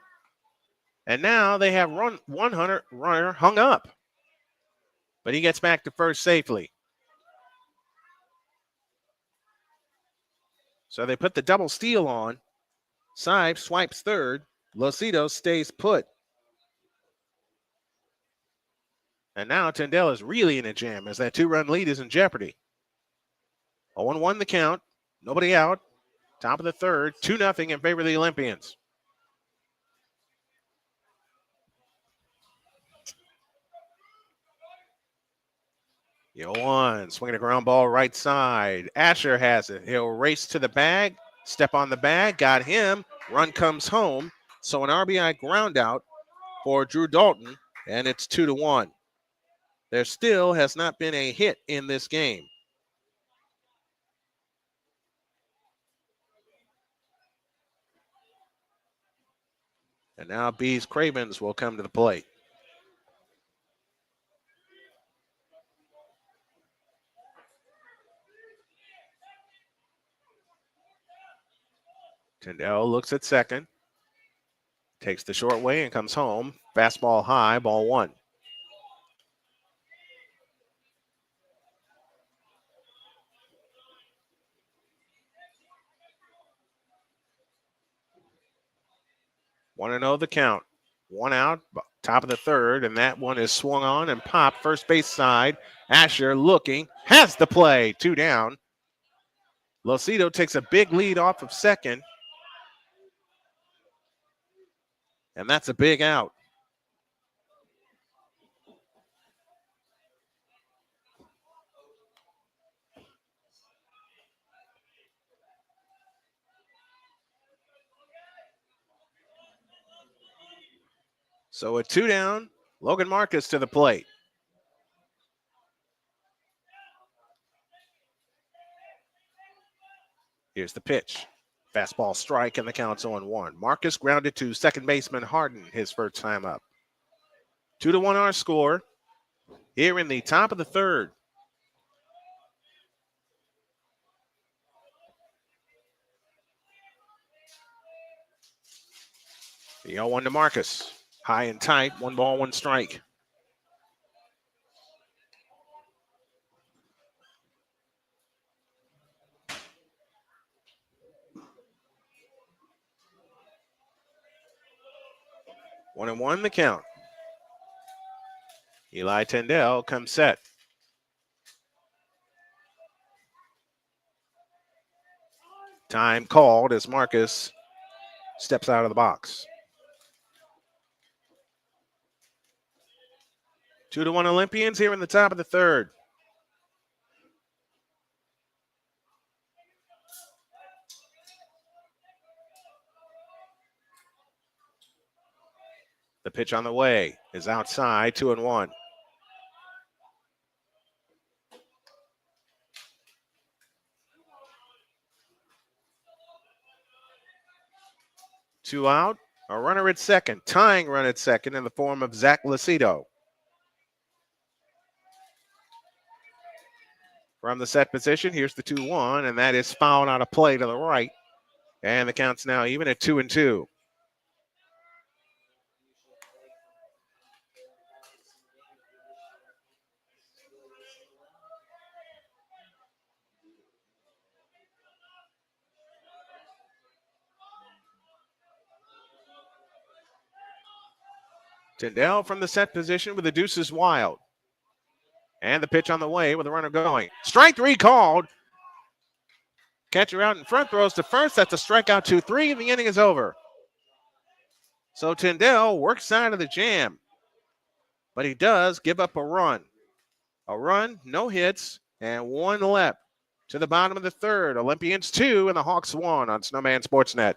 and now they have runner hung up. But he gets back to first safely. So they put the double steal on. Seib swipes third. Lucido stays put. And now Tyndall is really in a jam as that 2-run lead is in jeopardy. 0-1 the count. Nobody out. Top of the third. 2-0 in favor of the Olympians. The 0-1, swinging a ground ball right side. Asher has it. He'll race to the bag, step on the bag, got him. Run comes home. So an RBI ground out for Drew Dalton, and it's 2-1. There still has not been a hit in this game. And now Bees Cravens will come to the plate. Tyndall looks at second, takes the short way and comes home. Fastball high, ball 1. One and 0 the count. 1 out, top of the third, and that one is swung on and popped first base side. Asher looking, has the play, 2 down. Lucido takes a big lead off of second, and that's a big out. So a 2 down, Logan Marcus to the plate. Here's the pitch. Fastball strike, and the count's 0-1. Marcus grounded to second baseman Harden his first time up. 2-1 our score here in the top of the third. The 0-1 to Marcus. High and tight, 1 ball, 1 strike. 1-1 the count. Eli Tyndall comes set. Time called as Marcus steps out of the box. 2-1 Olympians here in the top of the third. The pitch on the way is outside, 2-1. Two out, a runner at second, tying run at second in the form of Zach Lucido. From the set position, here's the 2-1, and that is fouled on a play to the right. And the count's now even at 2-2. Tyndall from the set position with the deuces wild. And the pitch on the way with the runner going. Strike three called. Catcher out in front, throws to first. That's a strikeout, 2-3, and the inning is over. So Tyndall works out of the jam, but he does give up a run. A run, no hits, and one left. To the bottom of the third, Olympians 2 and the Hawks 1 on Snowman Sportsnet.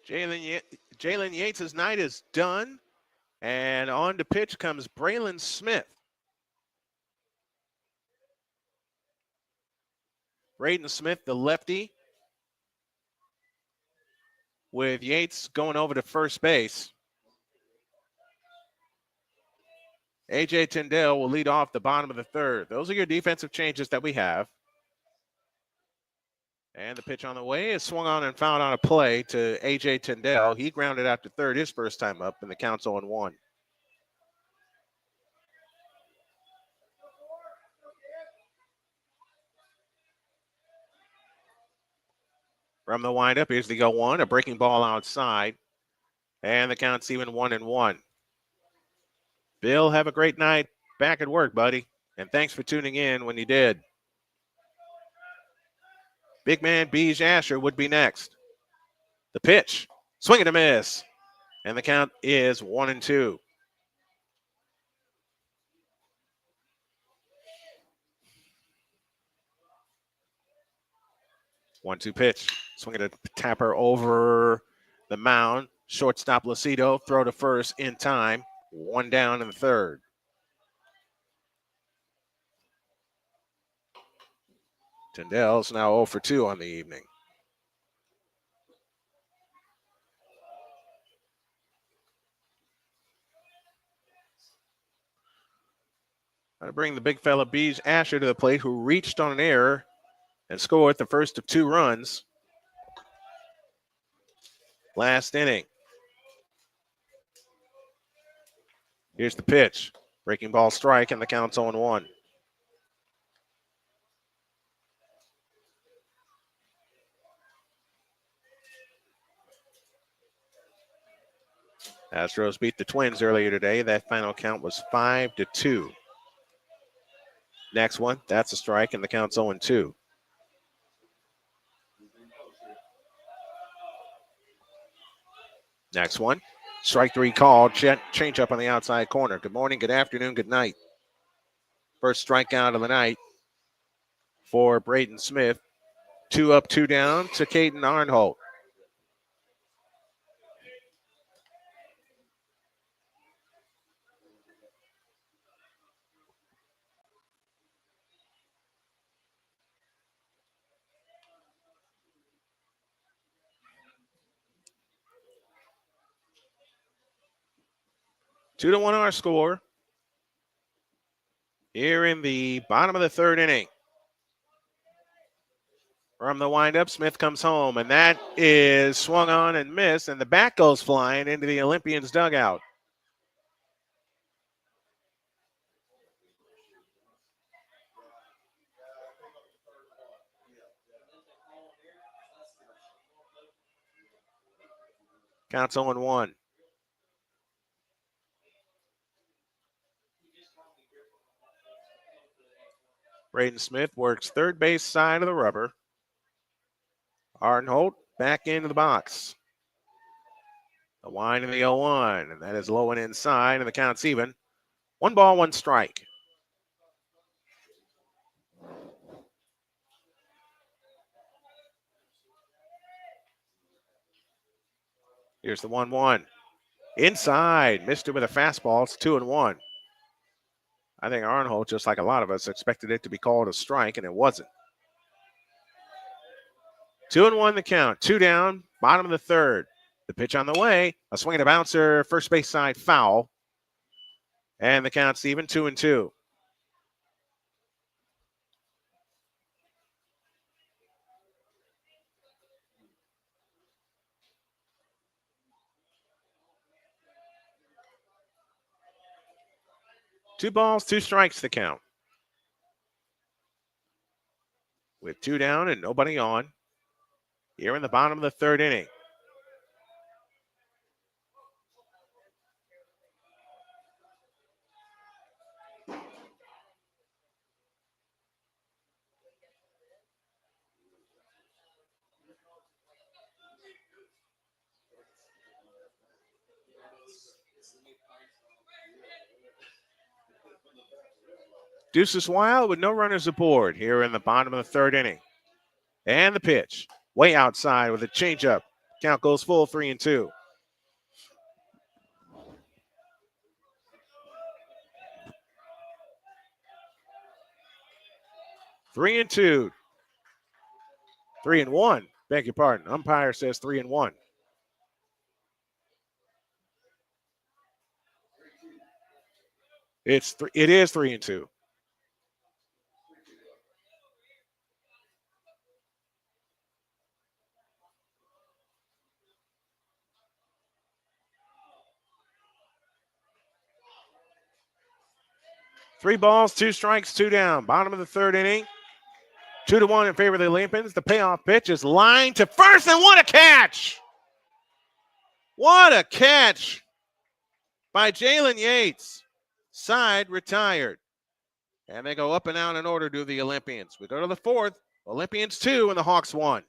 Jalen Yates' night is done, and on to pitch comes Braylon Smith. Braden Smith, the lefty, with Yates going over to first base. A.J. Tyndall will lead off the bottom of the third. Those are your defensive changes that we have. And the pitch on the way is swung on and fouled on a play to A.J. Tyndall. He grounded out to third his first time up, and the count's 0-1. From the windup, here's the 0-1, a breaking ball outside, and the count's even 1-1. Bill, have a great night back at work, buddy, and thanks for tuning in when you did. Big man Beej Asher would be next. The pitch, swing and a miss, and the count is 1-2. 1-2 pitch. Swinging a tapper over the mound. Shortstop Lucido, throw to first in time. One down in the third. Tyndale's now 0 for 2 on the evening. Trying to bring the big fella Beej Asher to the plate, who reached on an error and scored the first of 2 runs last inning. Here's the pitch. Breaking ball strike, and the count's 0-1. Astros beat the Twins earlier today. That final count was 5-2. Next one, that's a strike, and the count's 0-2. Next one, strike 3 called. Change up on the outside corner. Good morning, good afternoon, good night. First strikeout of the night for Braden Smith. 2 up, 2 down to Caden Arnholt. Two to 1 our score here in the bottom of the third inning. From the windup, Smith comes home, and that is swung on and missed, and the bat goes flying into the Olympians dugout. Counts 0-1. Braden Smith works third base side of the rubber. Arnholt back into the box. The wind in the 0-1, and that is low and inside, and the count's even. 1 ball, 1 strike. Here's the 1-1. Inside, missed it with a fastball. It's 2-1. I think Arnholt, just like a lot of us, expected it to be called a strike, and it wasn't. 2-1 the count. 2 down, bottom of the third. The pitch on the way. A swing and a bouncer, first base side foul. And the count's even, 2-2. Two balls, 2 strikes the count. With 2 down and nobody on. Here in the bottom of the third inning. Deuces Wild with no runners aboard here in the bottom of the third inning. And the pitch. Way outside with a changeup. Count goes full, 3-2. Three and 2. 3-1. Beg your pardon. Umpire says 3-1. It is 3-2. Three balls, 2 strikes, 2 down. Bottom of the third inning. 2-1 in favor of the Olympians. The payoff pitch is lined to first, and what a catch! What a catch by Jalen Yates. Side retired. And they go up and out in order to the Olympians. We go to the fourth. Olympians 2 and the Hawks 1.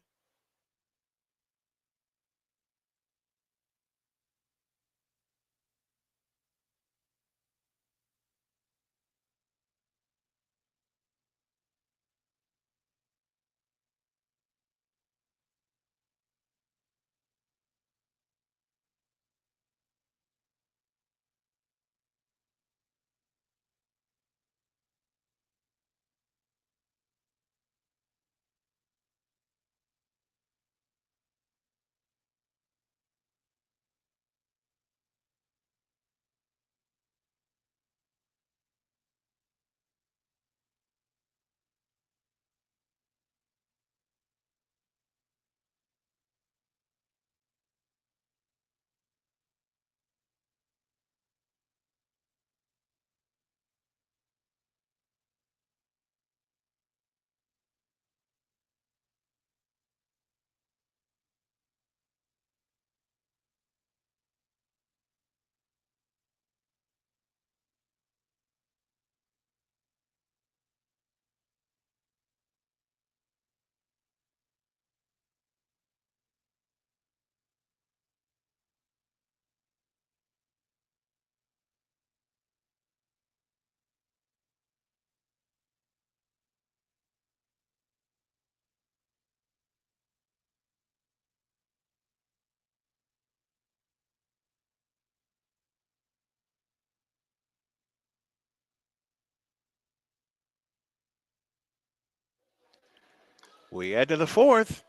We head to the fourth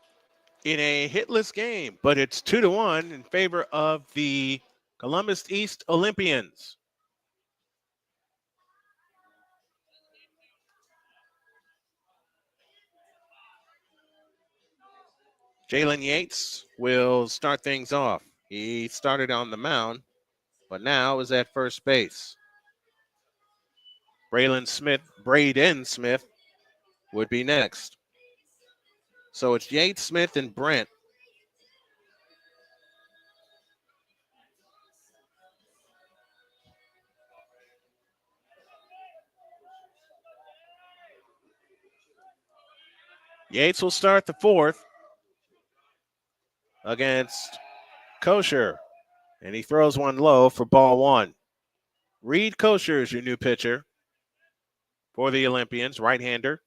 in a hitless game, but it's 2-1 in favor of the Columbus East Olympians. Jalen Yates will start things off. He started on the mound, but now is at first base. Braden Smith would be next. So it's Yates, Smith, and Brent. Yates will start the fourth against Kosher, and he throws one low for ball one. Reed Kosher is your new pitcher for the Olympians, right-hander.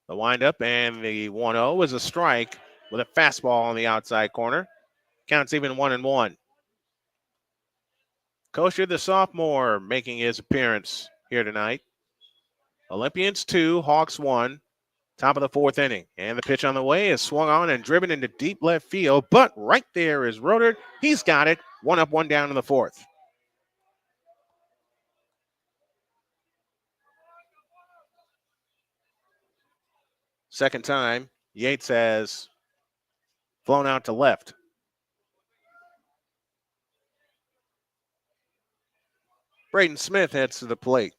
The windup and the 1-0 is a strike with a fastball on the outside corner. Counts even 1-1. Kosher, the sophomore, making his appearance here tonight. Olympians 2, Hawks 1. Top of the fourth inning. And the pitch on the way is swung on and driven into deep left field. But right there is Roeder. He's got it. 1 up, 1 down in the fourth. Second time, Yates has flown out to left. Braden Smith heads to the plate.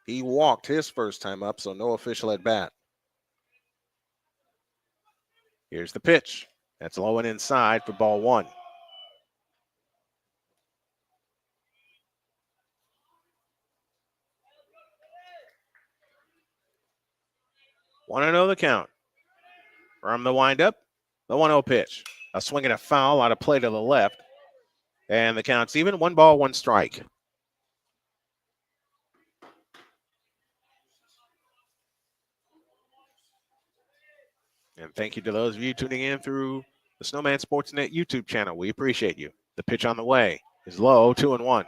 He walked his first time up, so no official at bat. Here's the pitch. That's low and inside for ball one. Want to know the count. From the windup, the 1-0 pitch. A swing and a foul out of play to the left. And the count's even. 1 ball, 1 strike. And thank you to those of you tuning in through the Snowman Sportsnet YouTube channel. We appreciate you. The pitch on the way is low, 2-1.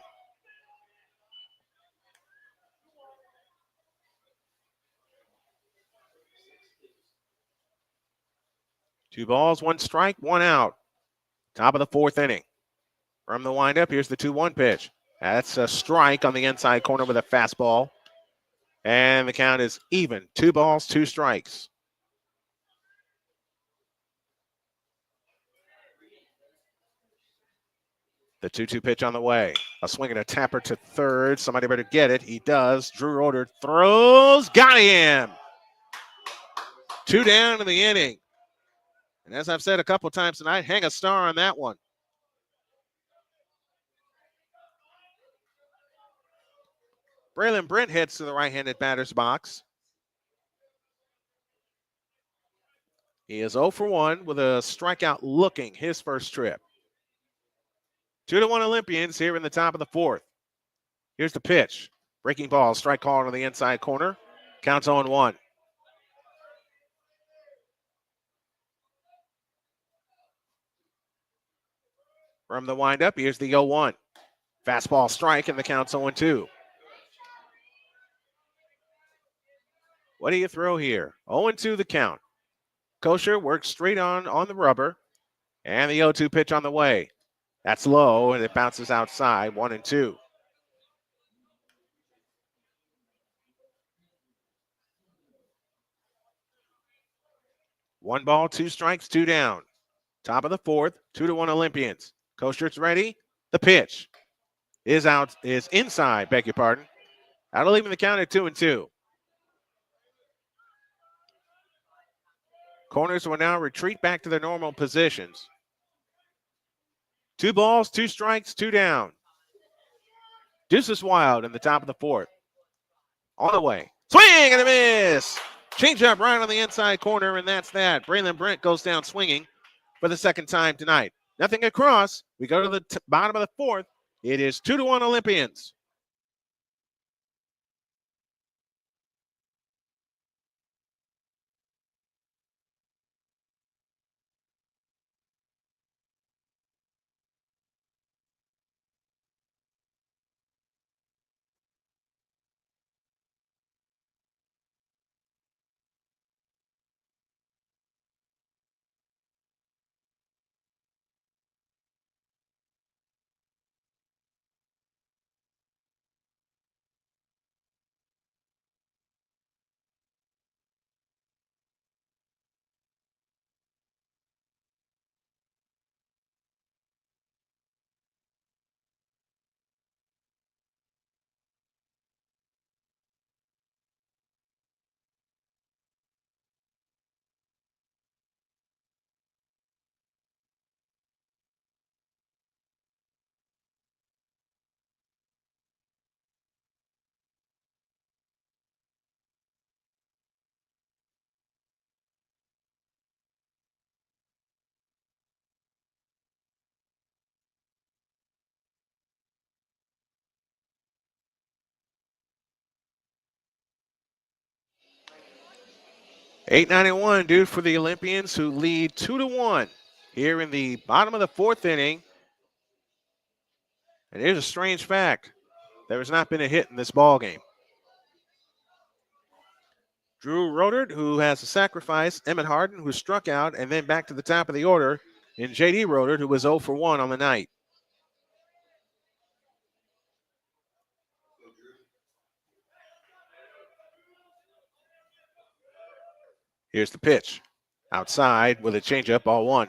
Two balls, 1 strike, 1 out. Top of the fourth inning. From the windup, here's the 2-1 pitch. That's a strike on the inside corner with a fastball. And the count is even. 2 balls, 2 strikes. The 2-2 pitch on the way. A swing and a tapper to third. Somebody better get it. He does. Drew Roeder throws. Got him. 2 down in the inning. And as I've said a couple times tonight, hang a star on that one. Braylon Brent heads to the right-handed batter's box. He is 0 for 1 with a strikeout looking his first trip. 2-1 Olympians here in the top of the fourth. Here's the pitch. Breaking ball, strike call to the inside corner. Counts 0-1. From the windup, here's the 0-1. Fastball strike, and the count's 0-2. What do you throw here? 0-2 the count. Kosher works straight on the rubber. And the 0-2 pitch on the way. That's low, and it bounces outside, 1-2. One ball, 2 strikes, 2 down. Top of the fourth, 2-1 Olympians. Kosher's ready. The pitch is inside, beg your pardon. That'll leave the count at 2-2. Corners will now retreat back to their normal positions. 2 balls, 2 strikes, 2 down. Deuces Wild in the top of the fourth. On the way. Swing and a miss. Change up right on the inside corner, and that's that. Braylon Brent goes down swinging for the second time tonight. Nothing across. We go to the bottom of the fourth. It is 2-1 Olympians. 8:91 due for the Olympians, who lead 2-1 here in the bottom of the fourth inning. And here's a strange fact. There has not been a hit in this ball game. Drew Rodert, who has a sacrifice, Emmett Harden, who struck out, and then back to the top of the order, and J.D. Rodert, who was 0 for 1 on the night. Here's the pitch. Outside with a changeup, ball one.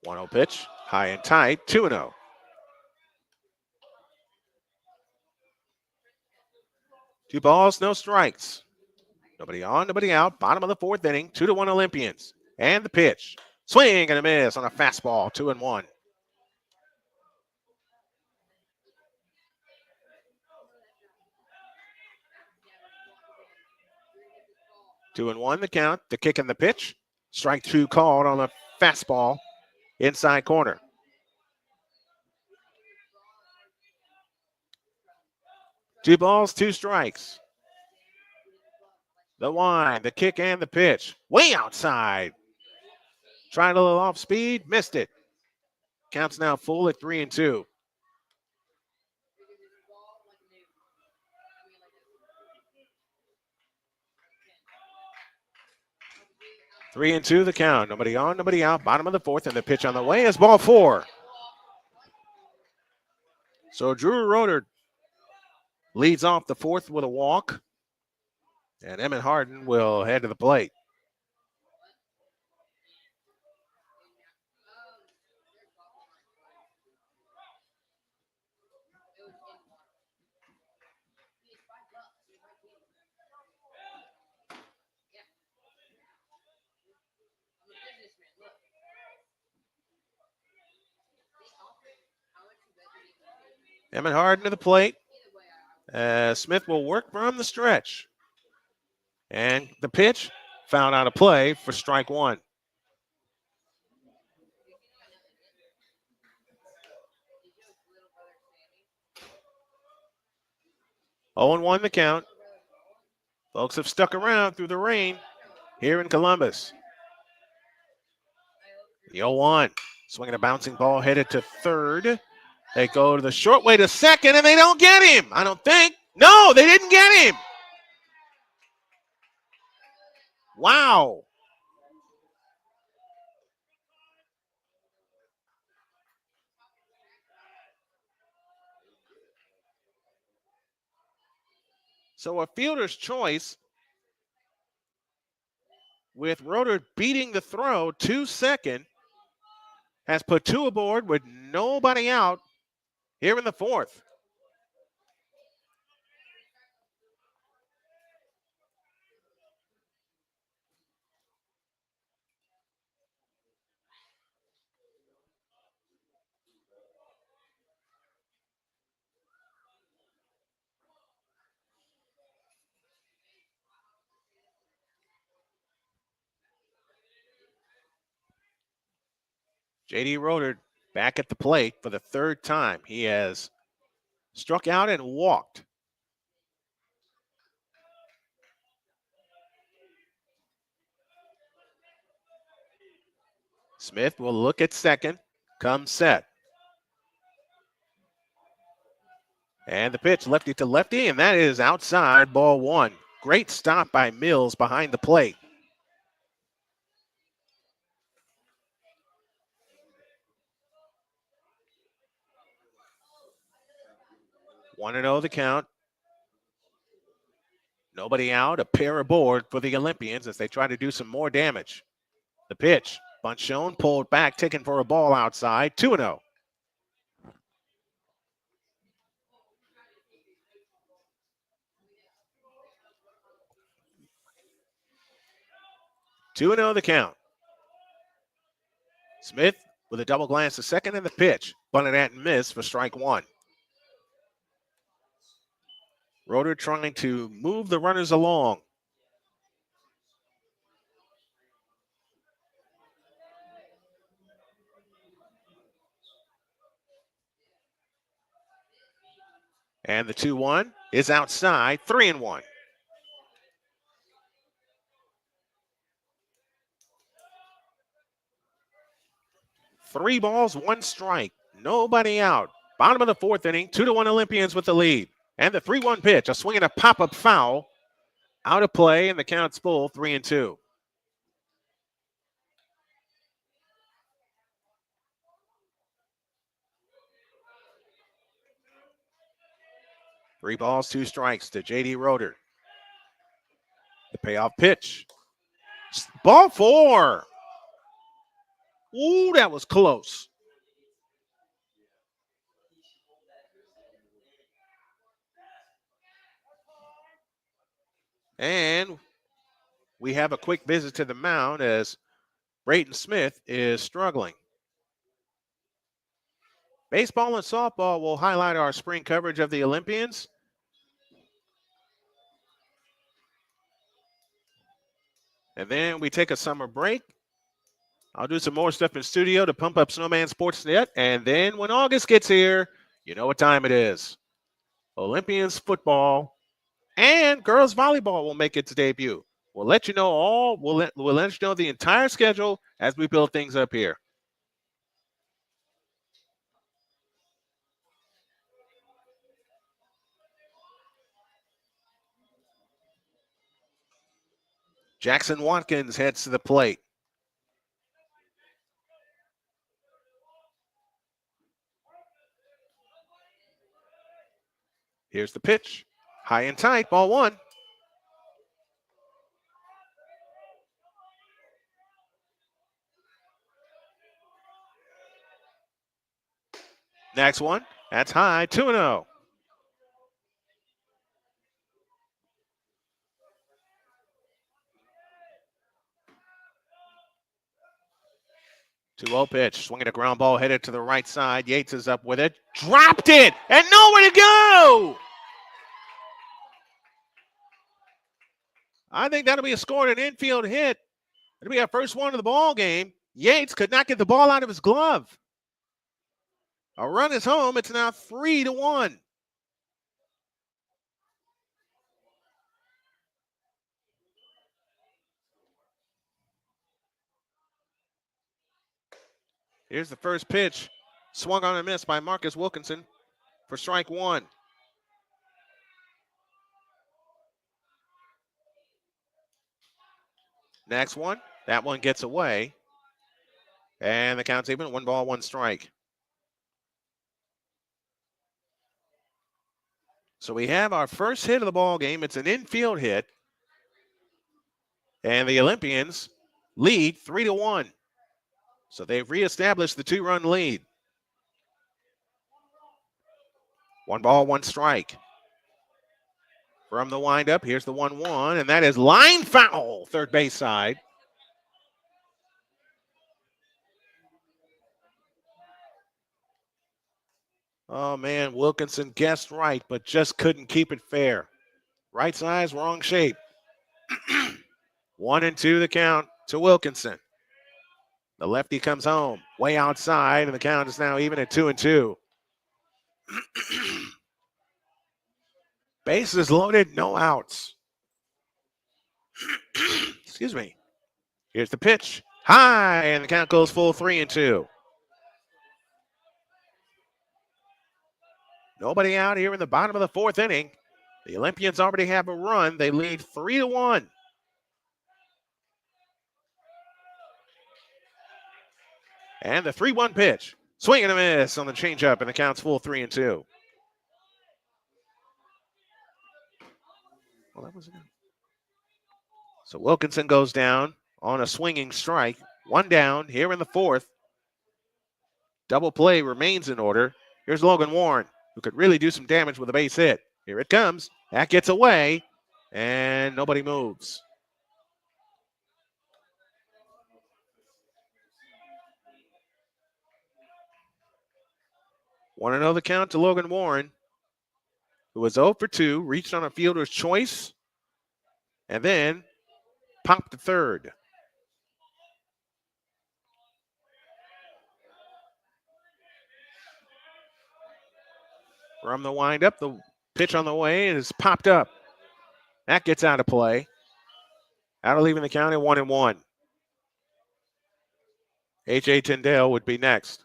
1-0 pitch, high and tight, 2-0. Two balls, no strikes. Nobody on, nobody out. Bottom of the fourth inning, 2-1 Olympians. And the pitch. Swing and a miss on a fastball, 2-1. 2-1 the count. The kick and the pitch. Strike two called on a fastball inside corner. Two balls, two strikes. The wind, the kick, and the pitch. Way outside. Trying a little off speed, missed it. Counts now full at 3-2. Three and two, the count. Nobody on, nobody out. Bottom of the fourth, and the pitch on the way is ball four. So Drew Rodert leads off the fourth with a walk, and Emmett Harden will head to the plate. Emmett Harden to the plate. Smith will work from the stretch. And the pitch found out of play for strike one. 0-1 the count. Folks have stuck around through the rain here in Columbus. The 0-1. Swinging a bouncing ball headed to third. They go to the short way to second, and they don't get him, I don't think. No, they didn't get him. Wow. So a fielder's choice with Rodert beating the throw to second has put two aboard with nobody out here in the fourth. J.D. Rodert back at the plate for the third time. He has struck out and walked. Smith will look at second, comes set. And the pitch lefty to lefty, and that is outside, ball one. Great stop by Mills behind the plate. 1-0 the count. Nobody out, a pair aboard for the Olympians as they try to do some more damage. The pitch, bunt shown, pulled back, taken for a ball outside, 2-0. 2-0 the count. Smith with a double glance to second, and the pitch, bunted at and missed for strike one. Rodert trying to move the runners along. And the 2-1 is outside, 3-1. Three balls, one strike. Nobody out. Bottom of the fourth inning, 2-1 Olympians with the lead. And the 3-1 pitch, a swing and a pop-up foul. Out of play, and the count's full, 3-2. Three balls, two strikes to J.D. Roeder. The payoff pitch. Ball four. Ooh, that was close. And we have a quick visit to the mound as Brayton Smith is struggling. Baseball and softball will highlight our spring coverage of the Olympians. And then we take a summer break. I'll do some more stuff in studio to pump up Snowman Sportsnet. And then when August gets here, you know what time it is. Olympians football and girls volleyball will make its debut. We'll let you know we'll let you know the entire schedule as we build things up here. Jackson Watkins heads to the plate. Here's the pitch. High and tight, ball one. Next one, that's high, 2-0. Two-0 pitch, swinging a ground ball headed to the right side. Yates is up with it, dropped it, and nowhere to go. I think that'll be a score and an infield hit. It'll be our first one of the ball game. Yates could not get the ball out of his glove. A run is home. It's now 3-1. Here's the first pitch. Swung on and missed by Marcus Wilkinson for strike one. Next one. That one gets away. And the count's even. 1 ball, 1 strike. So we have our first hit of the ball game. It's an infield hit. And the Olympians lead 3-1. So they've reestablished the 2-run lead. 1 ball, 1 strike. From the windup, here's the 1-1, and that is line foul, third base side. Oh, man, Wilkinson guessed right, but just couldn't keep it fair. Right size, wrong shape. 1-2 the count to Wilkinson. The lefty comes home, way outside, and the count is now even at 2-2. Bases loaded, no outs. Excuse me. Here's the pitch. High, and the count goes full 3-2. Nobody out here in the bottom of the fourth inning. The Olympians already have a run. They lead 3-1. And the 3-1 pitch. Swing and a miss on the changeup, and the count's full 3-2. Well, that was good. So Wilkinson goes down on a swinging strike. 1 down here in the fourth. Double play remains in order. Here's Logan Warren, who could really do some damage with a base hit. Here it comes. That gets away, and nobody moves. Want to know the count to Logan Warren, who was 0 for 2, reached on a fielder's choice, and then popped to third. From the windup, the Pitch on the way is popped up. That gets out of play. Out of leaving the count at 1-1. H.A. Tyndale would be next.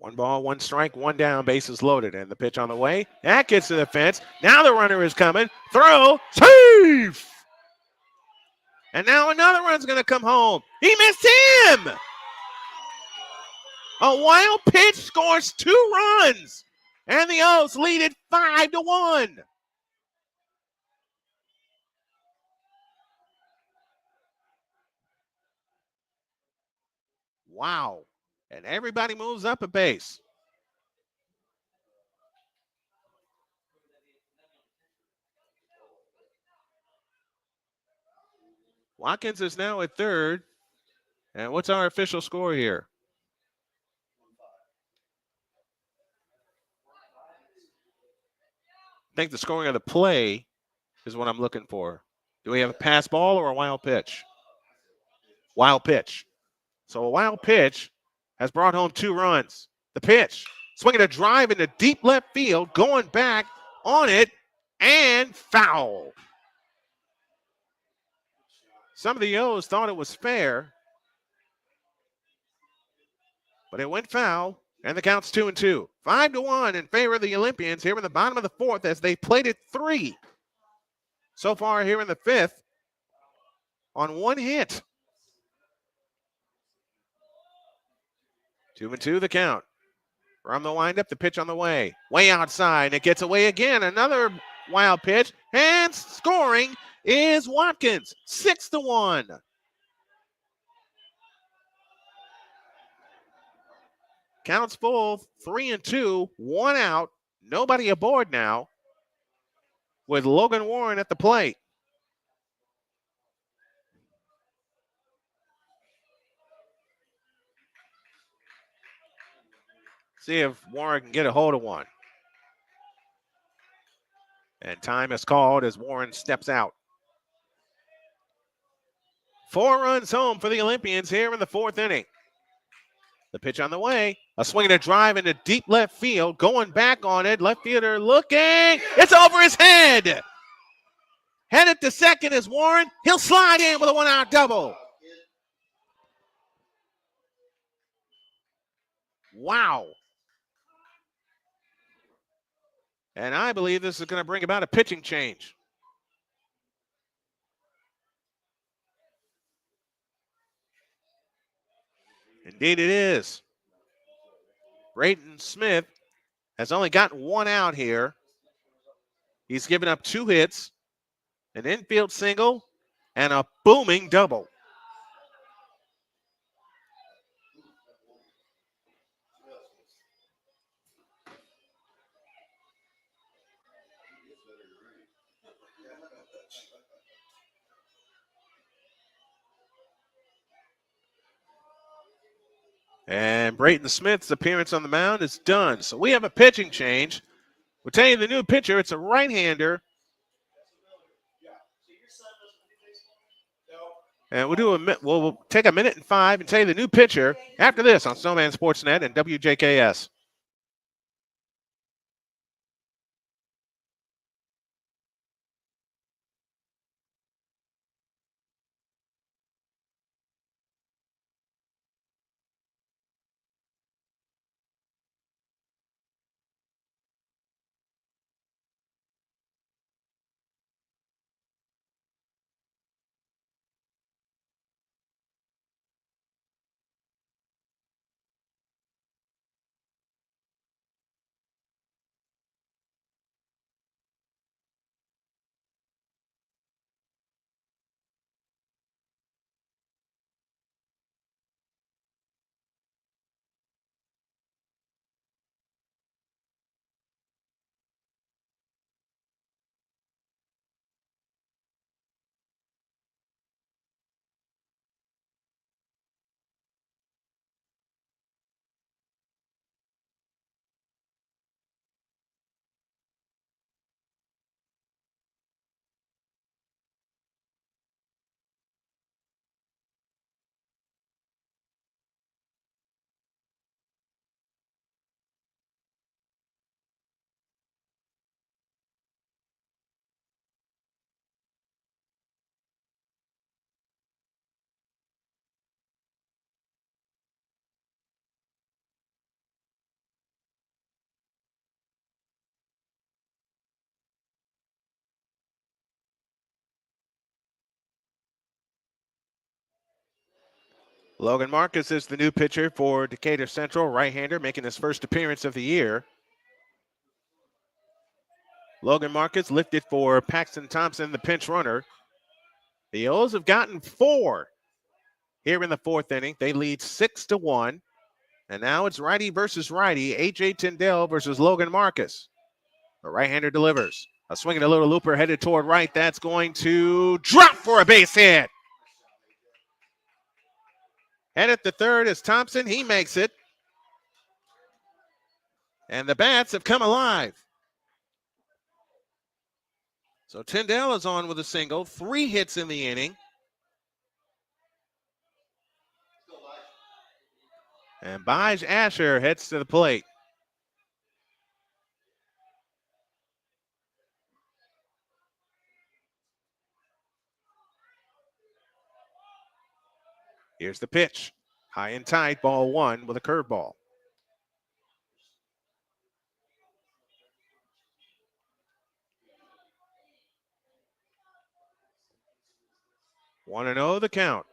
One ball, one strike, one down, bases loaded. And the pitch on the way. That gets to the fence. Now the runner is coming. Throw, safe! And now another run's going to come home. He missed him! A wild pitch scores 2 runs. And the O's lead it 5-1. Wow. And everybody moves up a base. Watkins is now at third. And what's our official score here? I think the scoring of the play is what I'm looking for. Do we have a pass ball or a wild pitch? Wild pitch. So a wild pitch has brought home 2 runs. The pitch, swinging a drive into deep left field, going back on it, and foul. Some of the O's thought it was fair, but it went foul, and the count's 2-2. 5-1 in favor of the Olympians here in the bottom of the 4th as they played it 3 so far here in the 5th on 1 hit. 2-2 the count. From the windup, the pitch on the way. Way outside. It gets away again. Another wild pitch. And scoring is Watkins. 6-1. Counts full. 3-2. 1 out. Nobody aboard now. With Logan Warren at the plate. See if Warren can get a hold of one. And time is called as Warren steps out. 4 runs home for the Olympians here in the 4th inning. The pitch on the way. A swing and a drive into deep left field. Going back on it. Left fielder looking. It's over his head. Headed to second is Warren. He'll slide in with a 1-out double. Wow. And I believe this is going to bring about a pitching change. Indeed it is. Brayton Smith has only gotten 1 out here. He's given up 2 hits, an infield single, and a booming double. And Brayton Smith's appearance on the mound is done. So we have a pitching change. We'll tell you the new pitcher. It's a right-hander. And we'll take a minute and 5 and tell you the new pitcher after this on Snowman Sportsnet and WJKS. Logan Marcus is the new pitcher for Decatur Central, right-hander, making his first appearance of the year. Logan Marcus lifted for Paxton Thompson, the pinch runner. The O's have gotten 4 here in the 4th inning. They lead 6-1. And now it's righty versus righty. A.J. Tyndall versus Logan Marcus. The right-hander delivers. A swing and a little looper headed toward right. That's going to drop for a base hit. Headed to third is Thompson. He makes it. And the bats have come alive. So Tyndall is on with a single. 3 hits in the inning. And Bij Asher heads to the plate. Here's the pitch. High and tight, ball 1 with a curveball. One and 0 the count.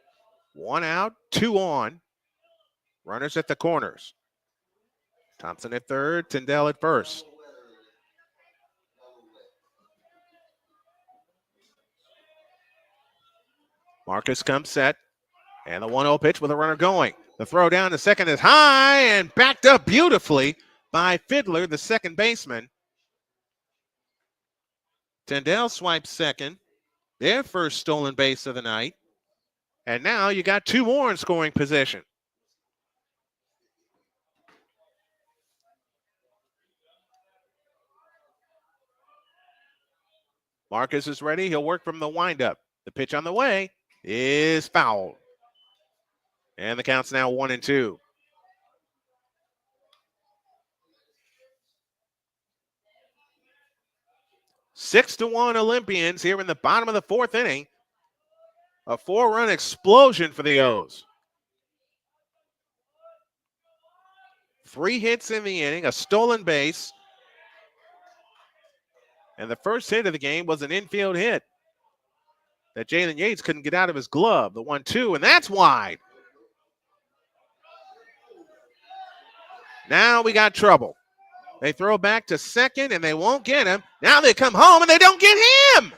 1 out, 2 on. Runners at the corners. Thompson at third, Tyndall at first. Marcus comes set. And the 1-0 pitch with a runner going. The throw down to second is high and backed up beautifully by Fiddler, the second baseman. Tyndall swipes second. Their first stolen base of the night. And now you got 2 more in scoring position. Marcus is ready. He'll work from the windup. The pitch on the way is foul. And the count's now 1-2. Six to 1 Olympians here in the bottom of the 4th inning. A 4-run explosion for the O's. 3 hits in the inning, a stolen base. And the first hit of the game was an infield hit that Jalen Yates couldn't get out of his glove. The 1-2, and that's wide. Now we got trouble. They throw back to second, and they won't get him. Now they come home, and they don't get him.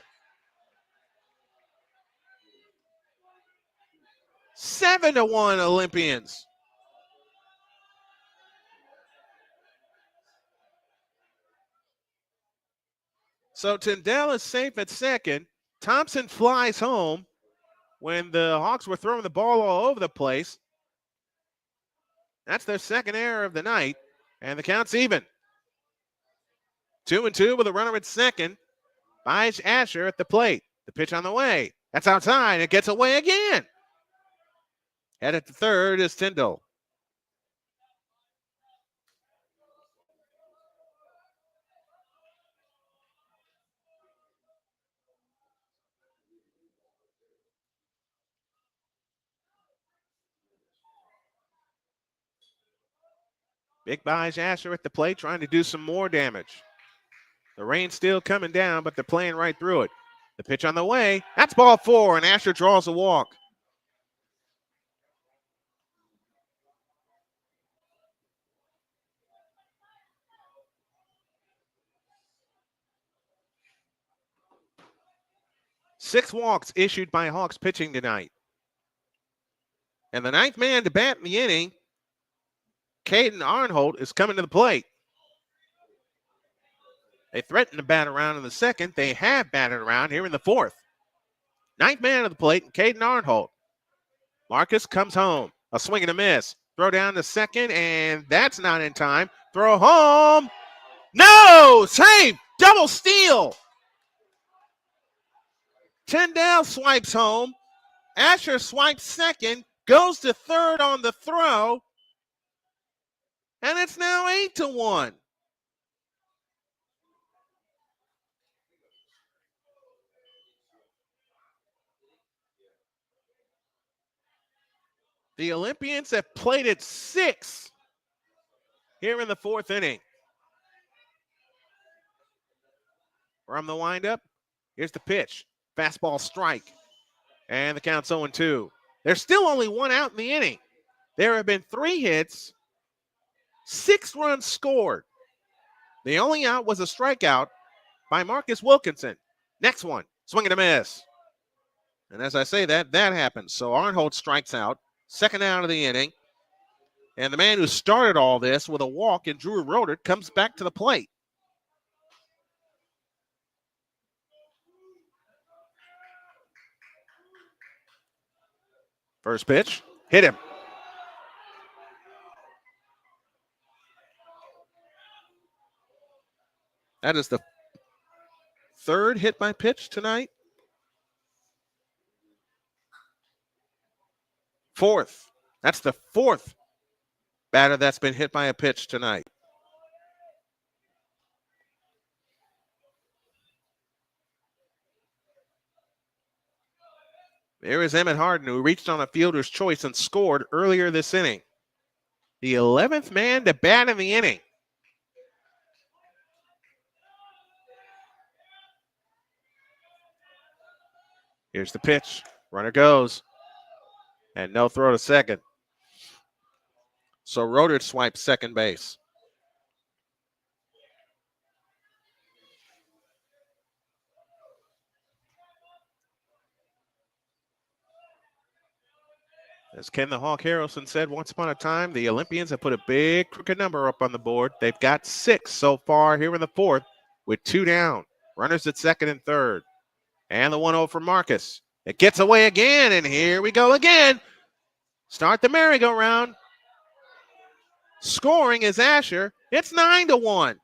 7-1 Olympians. So Tyndall is safe at second. Thompson flies home when the Hawks were throwing the ball all over the place. That's their second error of the night, and the count's even. 2-2 with a runner at second. Bij Asher at the plate. The pitch on the way. That's outside. It gets away again. Headed to third is Tyndall. Big Bij Asher at the plate trying to do some more damage. The rain's still coming down, but they're playing right through it. The pitch on the way. That's ball 4, and Asher draws a walk. Six walks issued by Hawks pitching tonight. And the 9th man to bat in the inning, Caden Arnholt, is coming to the plate. They threatened to bat around in the 2nd. They have batted around here in the 4th. 9th man to the plate, Caden Arnholt. Marcus comes home. A swing and a miss. Throw down to second, and that's not in time. Throw home. No! Save! Double steal! Tyndall swipes home. Asher swipes second. Goes to third on the throw. And it's now 8-1. The Olympians have played at 6 here in the 4th inning. From the windup, here's the pitch. Fastball strike. And the count's 0-2. There's still only one out in the inning. There have been 3 hits, 6 runs scored. The only out was a strikeout by Marcus Wilkinson. Next one, swing and a miss. And as I say that happens. So Arnholt strikes out, second out of the inning. And the man who started all this with a walk in Drew Rodert comes back to the plate. First pitch, hit him. That is the 3rd hit by pitch tonight. 4th. That's the 4th batter that's been hit by a pitch tonight. There is Emmett Harden, who reached on a fielder's choice and scored earlier this inning. The 11th man to bat in the inning. Here's the pitch. Runner goes. And no throw to second. So Rodert swipes second base. As Ken the Hawk Harrelson said once upon a time, the Olympians have put a big crooked number up on the board. They've got 6 so far here in the 4th with 2 down. Runners at second and third. And the 1-0 for Marcus. It gets away again, and here we go again. Start the merry-go-round. Scoring is Asher. It's 9-1.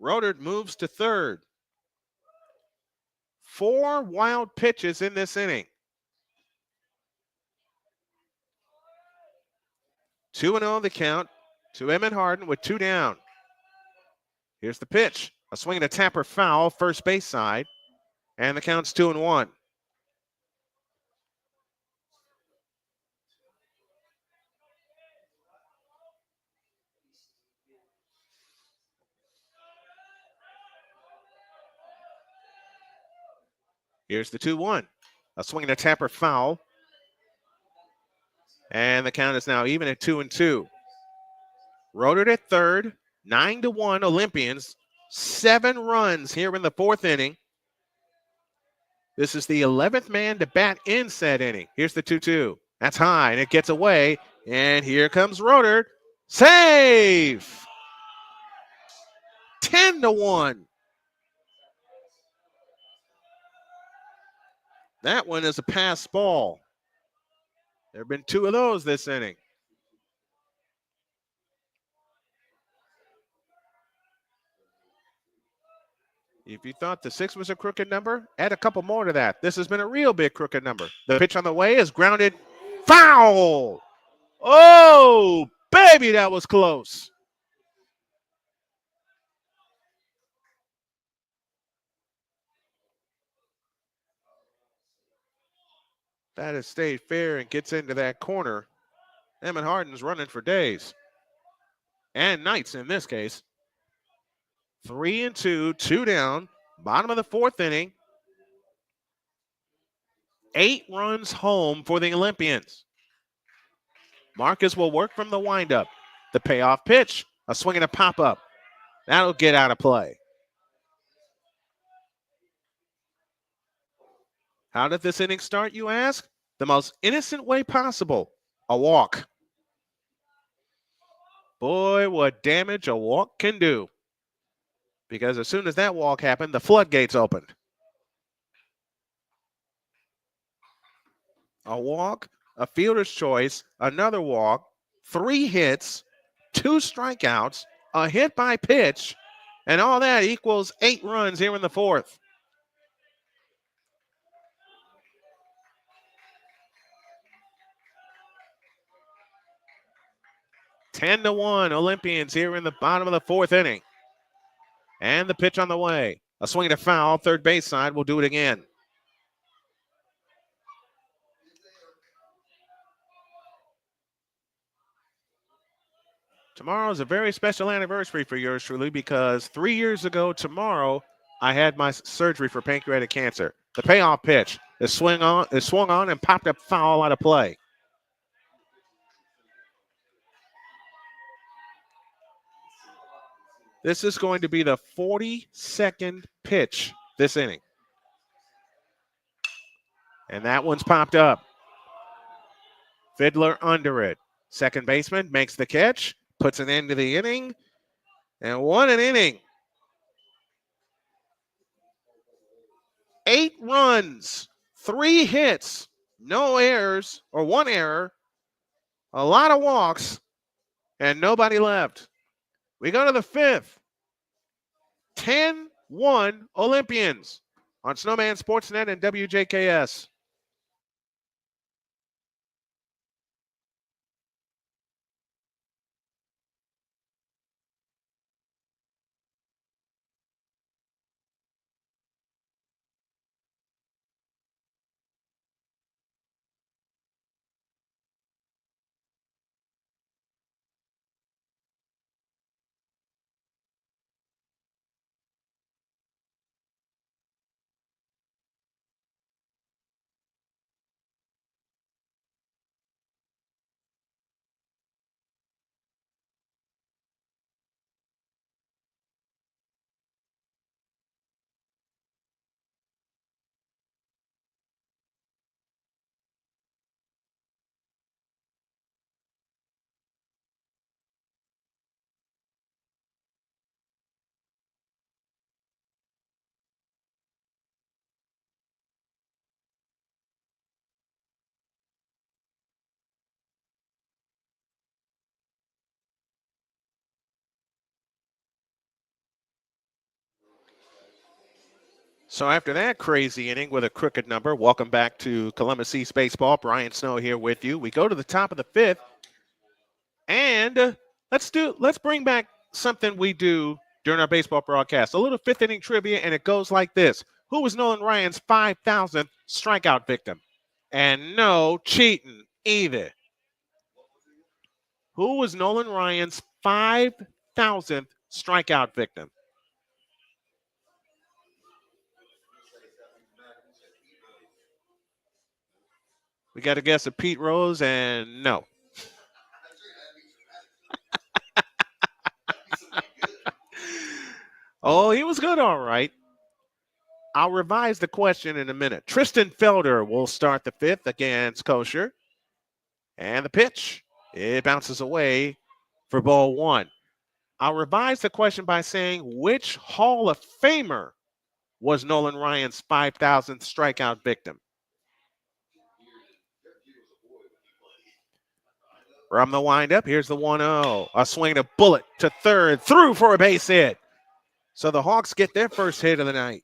Rodert moves to third. 4 wild pitches in this inning. 2-0 the count to Emmett Harden with 2 down. Here's the pitch. A swing and a tapper foul, first base side. And the count's 2-1. Here's the 2-1. A swing and a tapper foul. And the count is now even at 2-2. Rodert at third, 9-1 Olympians. 7 runs here in the 4th inning. This is the 11th man to bat in said inning. Here's the 2-2. That's high, and it gets away. And here comes Rodert. Save! 10-1. That one is a pass ball. There have been 2 of those this inning. If you thought the 6 was a crooked number, add a couple more to that. This has been a real big crooked number. The pitch on the way is grounded. Foul! Oh, baby, that was close. That has stayed fair and gets into that corner. Emmett Harden's running for days. And nights in this case. 3-2, 2 down. Bottom of the 4th inning. 8 runs home for the Olympians. Marcus will work from the windup. The payoff pitch. A swing and a pop-up. That'll get out of play. How did this inning start, you ask? The most innocent way possible. A walk. Boy, what damage a walk can do. Because as soon as that walk happened, the floodgates opened. A walk, a fielder's choice, another walk, 3 hits, 2 strikeouts, a hit by pitch, and all that equals 8 runs here in the 4th. Ten to 1 Olympians here in the bottom of the 4th inning. And the pitch on the way. A swing and a foul, third base side will do it again. Tomorrow is a very special anniversary for yours truly because 3 years ago tomorrow, I had my surgery for pancreatic cancer. The payoff pitch is swung on and popped up foul out of play. This is going to be the 42nd pitch this inning. And that one's popped up. Fiddler under it. Second baseman makes the catch, puts an end to the inning, and what an inning. 8 runs, 3 hits, no errors, or 1 error, a lot of walks, and nobody left. We go to the 5th. 10-1 Olympians on Snowman, Sportsnet, and WJKS. So after that crazy inning with a crooked number, welcome back to Columbus East Baseball. Brian Snow here with you. We go to the top of the 5th, and let's bring back something we do during our baseball broadcast. A little 5th inning trivia, and it goes like this. Who was Nolan Ryan's 5,000th strikeout victim? And no cheating either. Who was Nolan Ryan's 5,000th strikeout victim? We got to guess at Pete Rose, and no. Oh, he was good, all right. I'll revise the question in a minute. Tristan Felder will start the 5th against Kosher. And the pitch, it bounces away for ball 1. I'll revise the question by saying which Hall of Famer was Nolan Ryan's 5,000th strikeout victim? From the windup, here's the 1-0. A swing to bullet to third, through for a base hit. So the Hawks get their first hit of the night.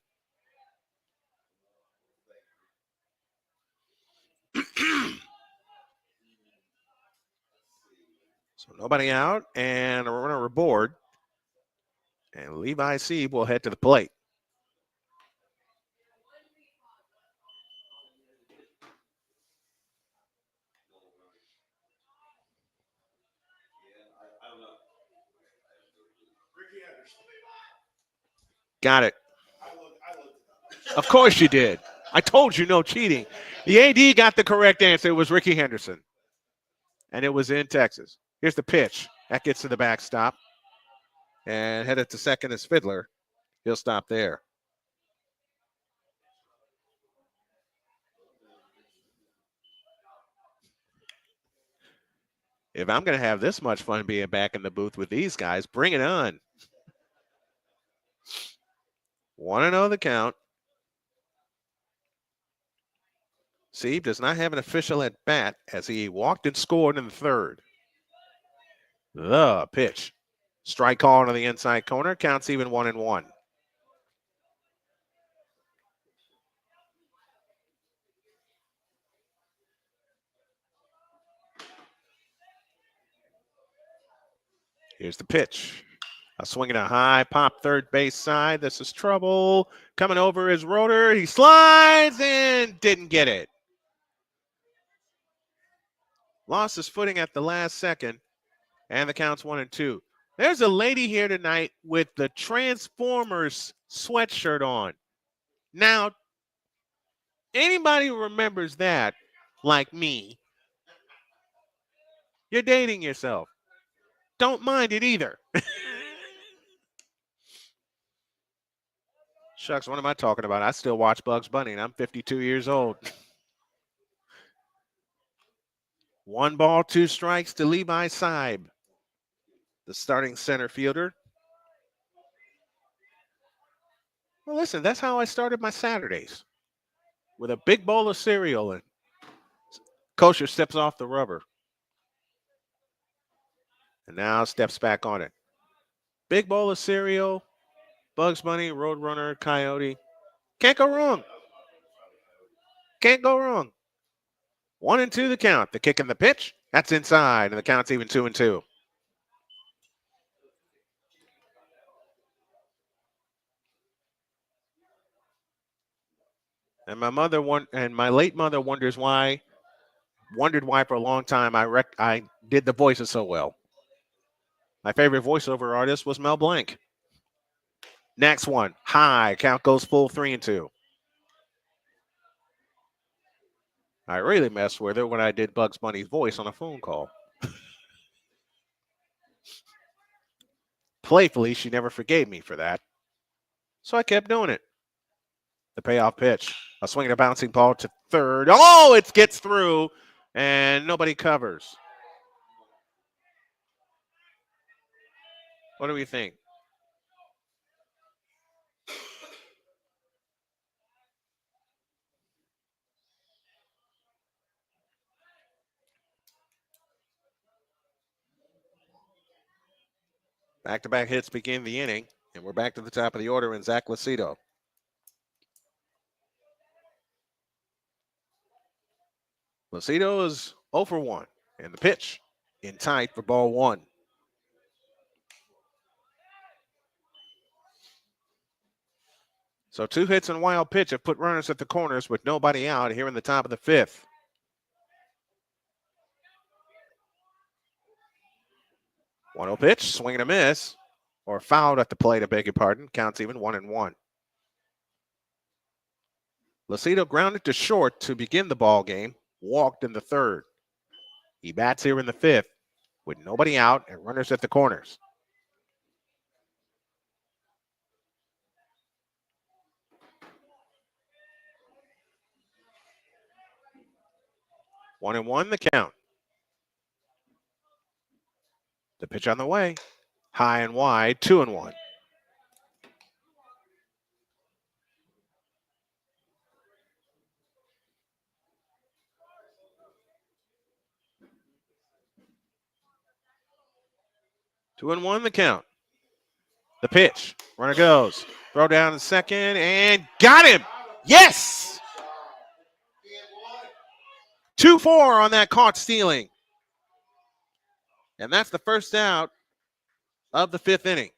So nobody out and a runner aboard. And Levi Sieb will head to the plate. Got it. Of course you did. I told you no cheating. The AD got the correct answer. It was Ricky Henderson. And it was in Texas. Here's the pitch. That gets to the backstop. And headed to second is Fiddler. He'll stop there. If I'm going to have this much fun being back in the booth with these guys, bring it on. 1-0 the count. Sieb does not have an official at bat as he walked and scored in the 3rd. The pitch. Strike call into the inside corner. Counts even 1-1. Here's the pitch. A swing and a high pop third base side. This is trouble. Coming over his rotor. He slides and didn't get it. Lost his footing at the last second. And the count's 1-2. There's a lady here tonight with the Transformers sweatshirt on. Now, anybody who remembers that, like me, you're dating yourself. Don't mind it either. Shucks, what am I talking about? I still watch Bugs Bunny, and I'm 52 years old. 1 ball, 2 strikes to Levi Seib, the starting center fielder. Well, listen, that's how I started my Saturdays, with a big bowl of cereal, and Kosher steps off the rubber. And now steps back on it. Big bowl of cereal, Bugs Bunny, Roadrunner, Coyote. Can't go wrong. Can't go wrong. 1-2 the count. The kick and the pitch. That's inside, and the count's even 2-2. And my late mother wondered why for a long time I did the voices so well. My favorite voiceover artist was Mel Blanc. Next one, high. Count goes full 3-2. I really messed with her when I did Bugs Bunny's voice on a phone call. Playfully, she never forgave me for that. So I kept doing it. The payoff pitch. A swing and a bouncing ball to third. Oh, it gets through, and nobody covers. What do we think? Back-to-back hits begin the inning, and we're back to the top of the order in Zach Lucido. Lucido is 0 for 1, and the pitch in tight for ball 1. So 2 hits and a wild pitch have put runners at the corners with nobody out here in the top of the 5th. 1-0 pitch, swing and a miss, or fouled at the plate, I beg your pardon. Counts even 1-1. Lucido grounded to short to begin the ball game, walked in the 3rd. He bats here in the 5th with nobody out and runners at the corners. One and one, the count. The pitch on the way. High and wide, 2-1. Two and one, the count. The pitch. Runner goes. Throw down to second and got him. Yes! 2-4 on that caught stealing. And that's the first out of the 5th inning.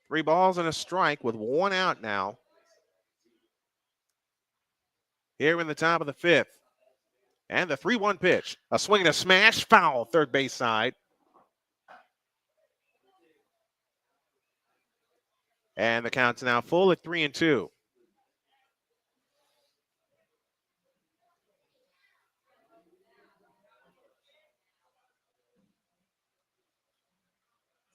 Three balls and a strike with 1 out now. Here in the top of the 5th. And the 3-1 pitch. A swing and a smash. Foul, third base side. And the count's now full at 3-2.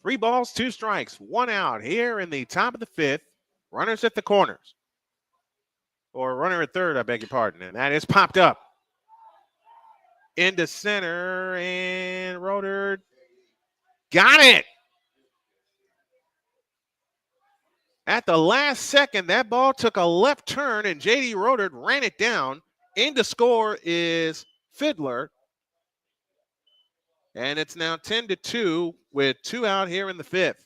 Three balls, 2 strikes, 1 out here in the top of the 5th. Runners at the corners. Or runner at third, I beg your pardon. And that is popped up into center, and Roder got it. At the last second, that ball took a left turn, and J.D. Roder ran it down. In to score is Fiddler. And it's now 10-2 with 2 out here in the 5th.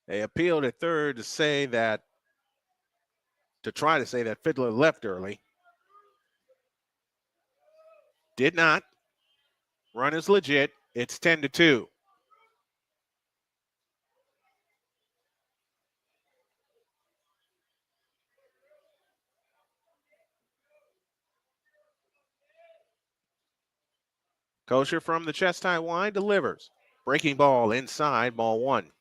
They appealed at third to say that to try to say that Fiddler left early. Did not. Run is legit. It's 10-2. Kosher from the chest high wide delivers. Breaking ball inside, ball one.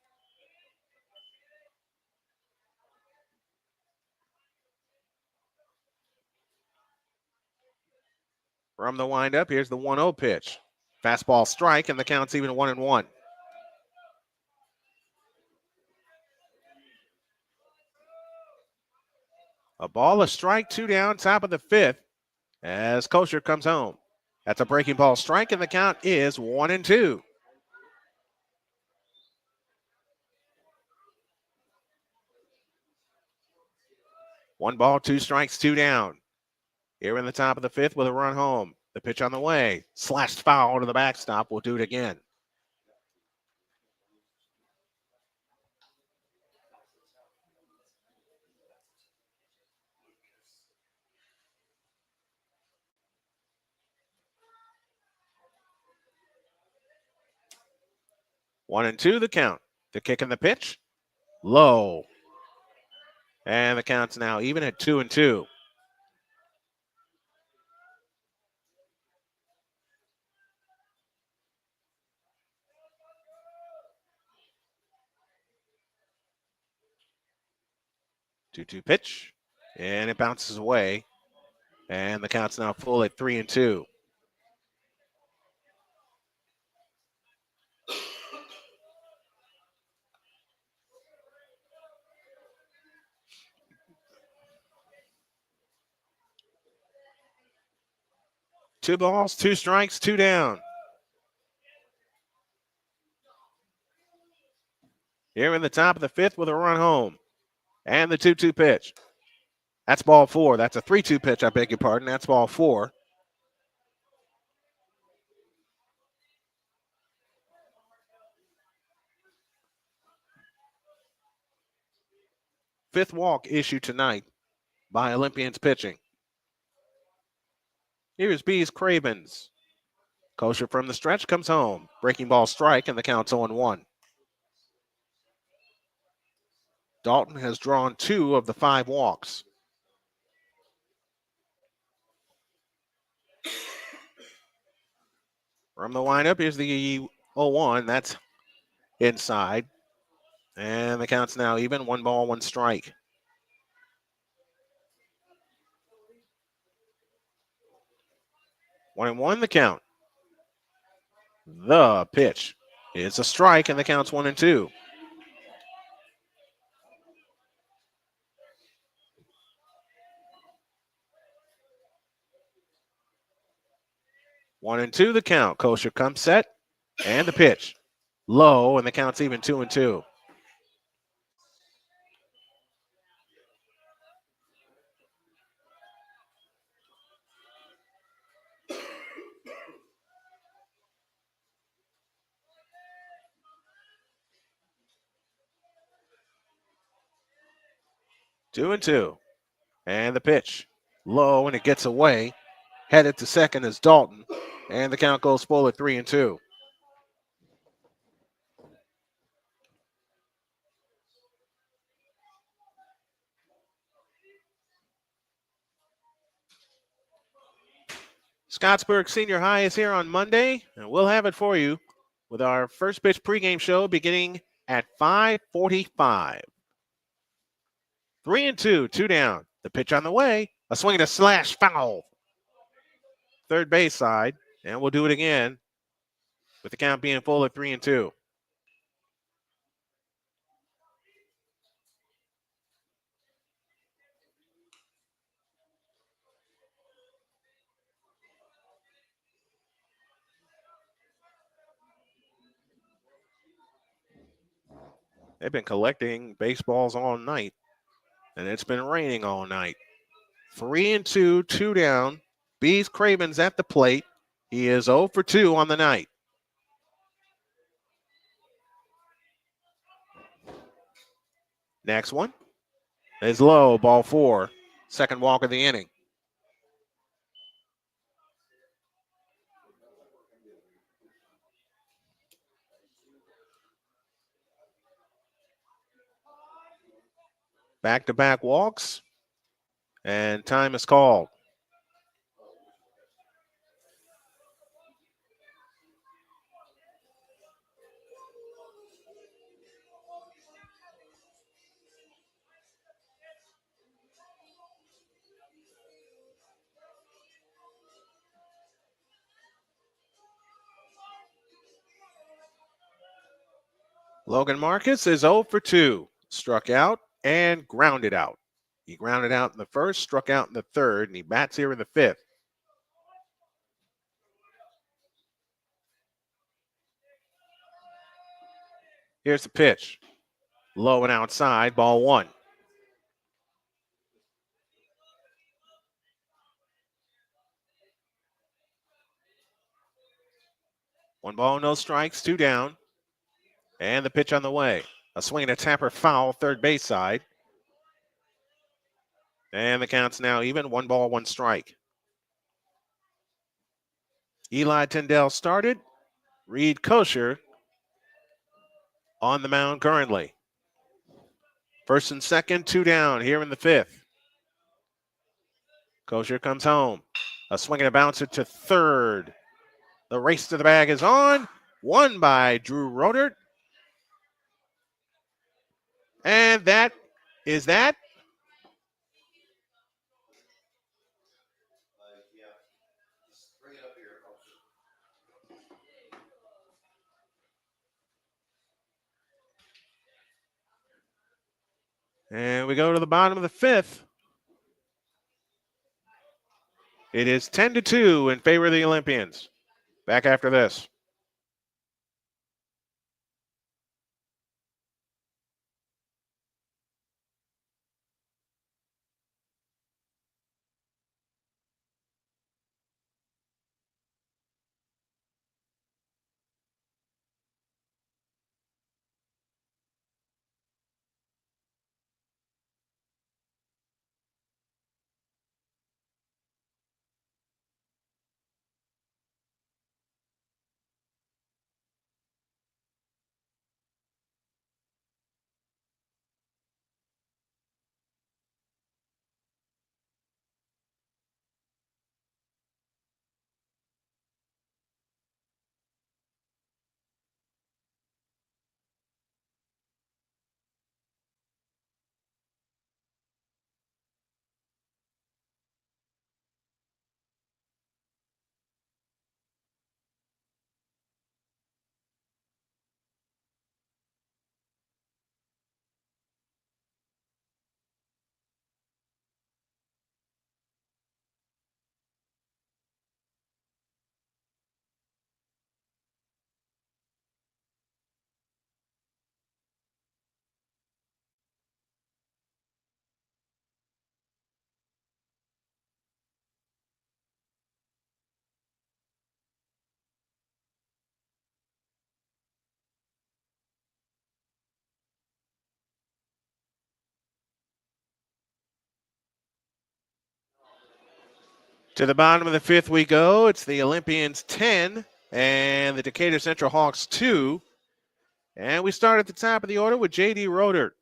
From the windup, here's the 1-0 pitch. Fastball strike, and the count's even 1-1. A ball, a strike, 2 down, top of the 5th as Kosher comes home. That's a breaking ball strike, and the count is 1-2. One ball, 2 strikes, 2 down. Here in the top of the 5th with a run home. The pitch on the way. Slashed foul to the backstop. We'll do it again. One and two, the count. The kick and the pitch. Low. And the count's now even at 2-2. Two-two pitch. And it bounces away. And the count's now full at 3-2. Two balls, 2 strikes, 2 down. Here in the top of the 5th with a run home. And the 2-2 pitch. That's ball 4. That's a 3-2 pitch, I beg your pardon. That's ball 4. Fifth walk issued tonight by Olympians pitching. Here's Bees Cravens. Kosher from the stretch comes home. Breaking ball strike, and the count's 0-1. Dalton has drawn 2 of the 5 walks. From the windup, here's the 0-1. That's inside. And the count's now even. 1 ball, 1 strike. 1-1 the count. The pitch. It's a strike, and the count's 1-2. One and two, the count. Kosher comes set, and the pitch. Low, and the count's even 2-2. Two and two. And the pitch. Low, and it gets away. Headed to second is Dalton. And the count goes full at 3-2. Scottsburg Senior High is here on Monday, and we'll have it for you with our first pitch pregame show beginning at 5:45. 3-2, 2 down. The pitch on the way. A swing and a slash foul. Third base side, and we'll do it again with the count being full at 3-2. They've been collecting baseballs all night, and it's been raining all night. 3-2, 2 down. Bees Cravens at the plate. He is 0 for 2 on the night. Next one. is low, ball 4. Second walk of the inning. Back-to-back walks, and time is called. Logan Marcus is 0 for 2. Struck out and grounded out. He grounded out in the first, struck out in the third, and he bats here in the fifth. Here's the pitch. Low and outside, ball 1. One ball, no strikes, 2 down. And the pitch on the way. A swing and a tapper foul, third base side. And the count's now even, 1 ball, 1 strike. Eli Tyndall started. Reed Kosher on the mound currently. First and second, 2 down here in the fifth. Kosher comes home. A swing and a bouncer to third. The race to the bag is on. Won by Drew Rodert. And that is that. And we go to the bottom of the fifth. It is 10-2 in favor of the Olympians. Back after this. To the bottom of the fifth we go. It's the Olympians 10 and the Decatur Central Hawks 2. And we start at the top of the order with J.D. Rodert,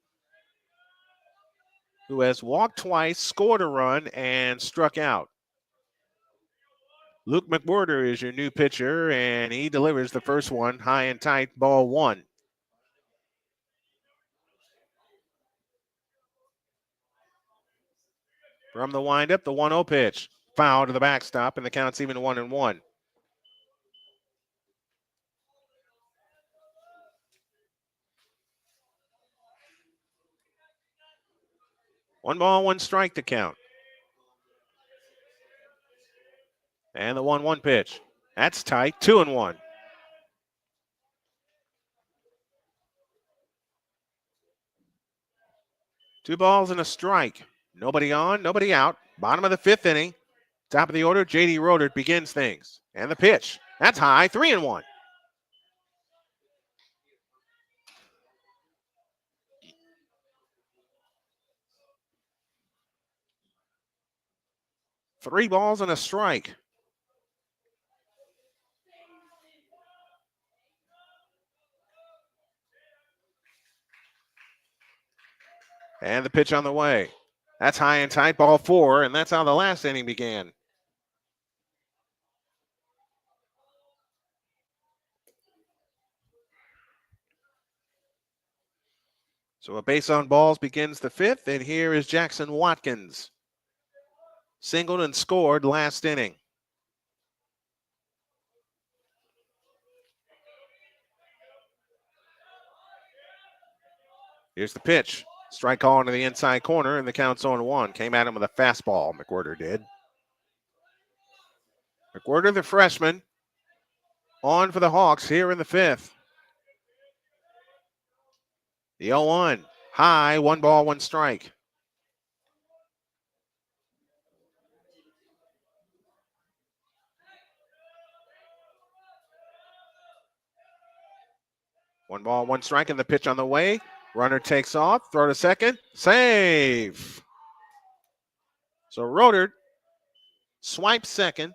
who has walked twice, scored a run, and struck out. Luke McWhorter is your new pitcher, and he delivers the first one high and tight, ball 1. From the windup, the 1-0 pitch. Foul to the backstop, and the count's even 1-1. One ball, 1 strike to count. And the 1-1 pitch. That's tight, 2-1. Two balls and a strike. Nobody on, nobody out. Bottom of the fifth inning. Top of the order, J.D. Rodert begins things. And the pitch. That's high, 3-1. 3 balls and a strike. And the pitch on the way. That's high and tight, ball 4, and that's how the last inning began. So a base on balls begins the 5th, and here is Jackson Watkins. Singled and scored last inning. Here's the pitch. Strike call into the inside corner, and the count's 0-1. Came at him with a fastball, McWhirter did. McWhirter, the freshman, on for the Hawks here in the 5th. The 0-1. High, 1 ball, 1 strike. One ball, 1 strike, and the pitch on the way. Runner takes off, throw to second, save. So Rodert swipes second.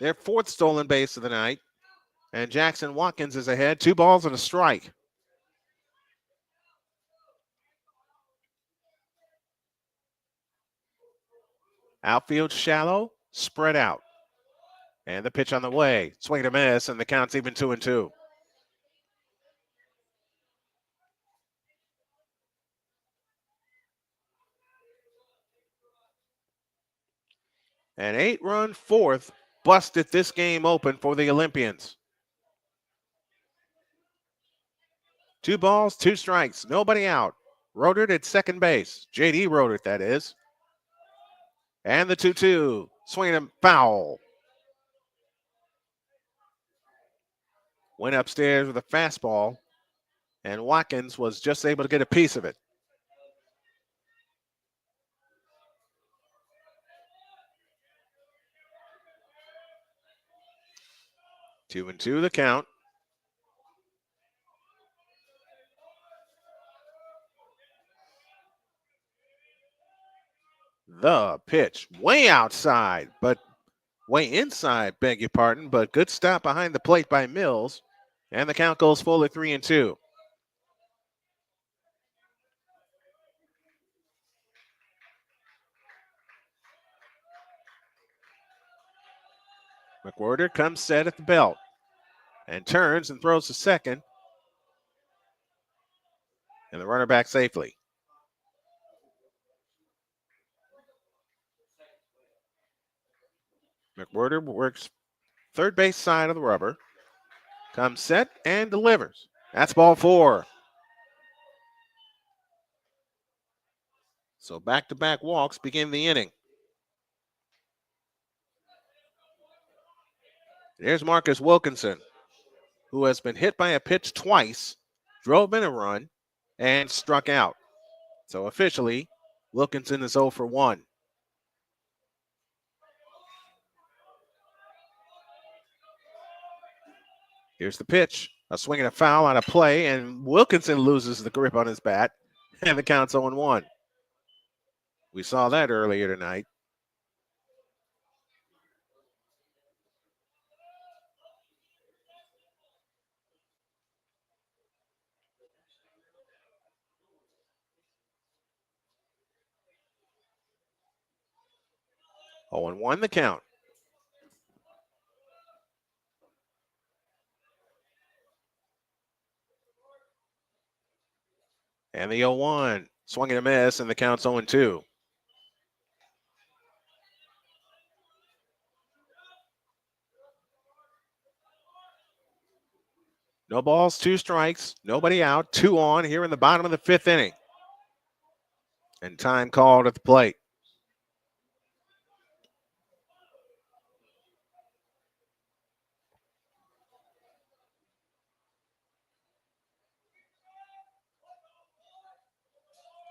Their 4th stolen base of the night. And Jackson Watkins is ahead, 2 balls and a strike. Outfield shallow, spread out. And the pitch on the way. Swing and a miss, and the count's even 2-2. An 8-run 4th busted this game open for the Olympians. 2 balls, 2 strikes, nobody out. Rodert at second base. J.D. Rodert, that is. And the 2-2. Swing and foul. Went upstairs with a fastball, and Watkins was just able to get a piece of it. Two and two the count. The pitch way outside, but way inside, beg your pardon, but good stop behind the plate by Mills. And the count goes full at 3-2. McWhirter comes set at the belt and turns and throws to second. And the runner back safely. McWhirter works third base side of the rubber. Comes set and delivers. That's ball 4. So back-to-back walks begin the inning. There's Marcus Wilkinson, who has been hit by a pitch twice, drove in a run, and struck out. So officially, Wilkinson is 0 for 1. Here's the pitch. A swing and a foul on a play, and Wilkinson loses the grip on his bat, and the count's 0-1. We saw that earlier tonight. Oh, and 1 the count. And the 0-1. Swung and a miss, and the count's 0-2. No balls, 2 strikes, nobody out, 2 on here in the bottom of the 5th inning. And time called at the plate.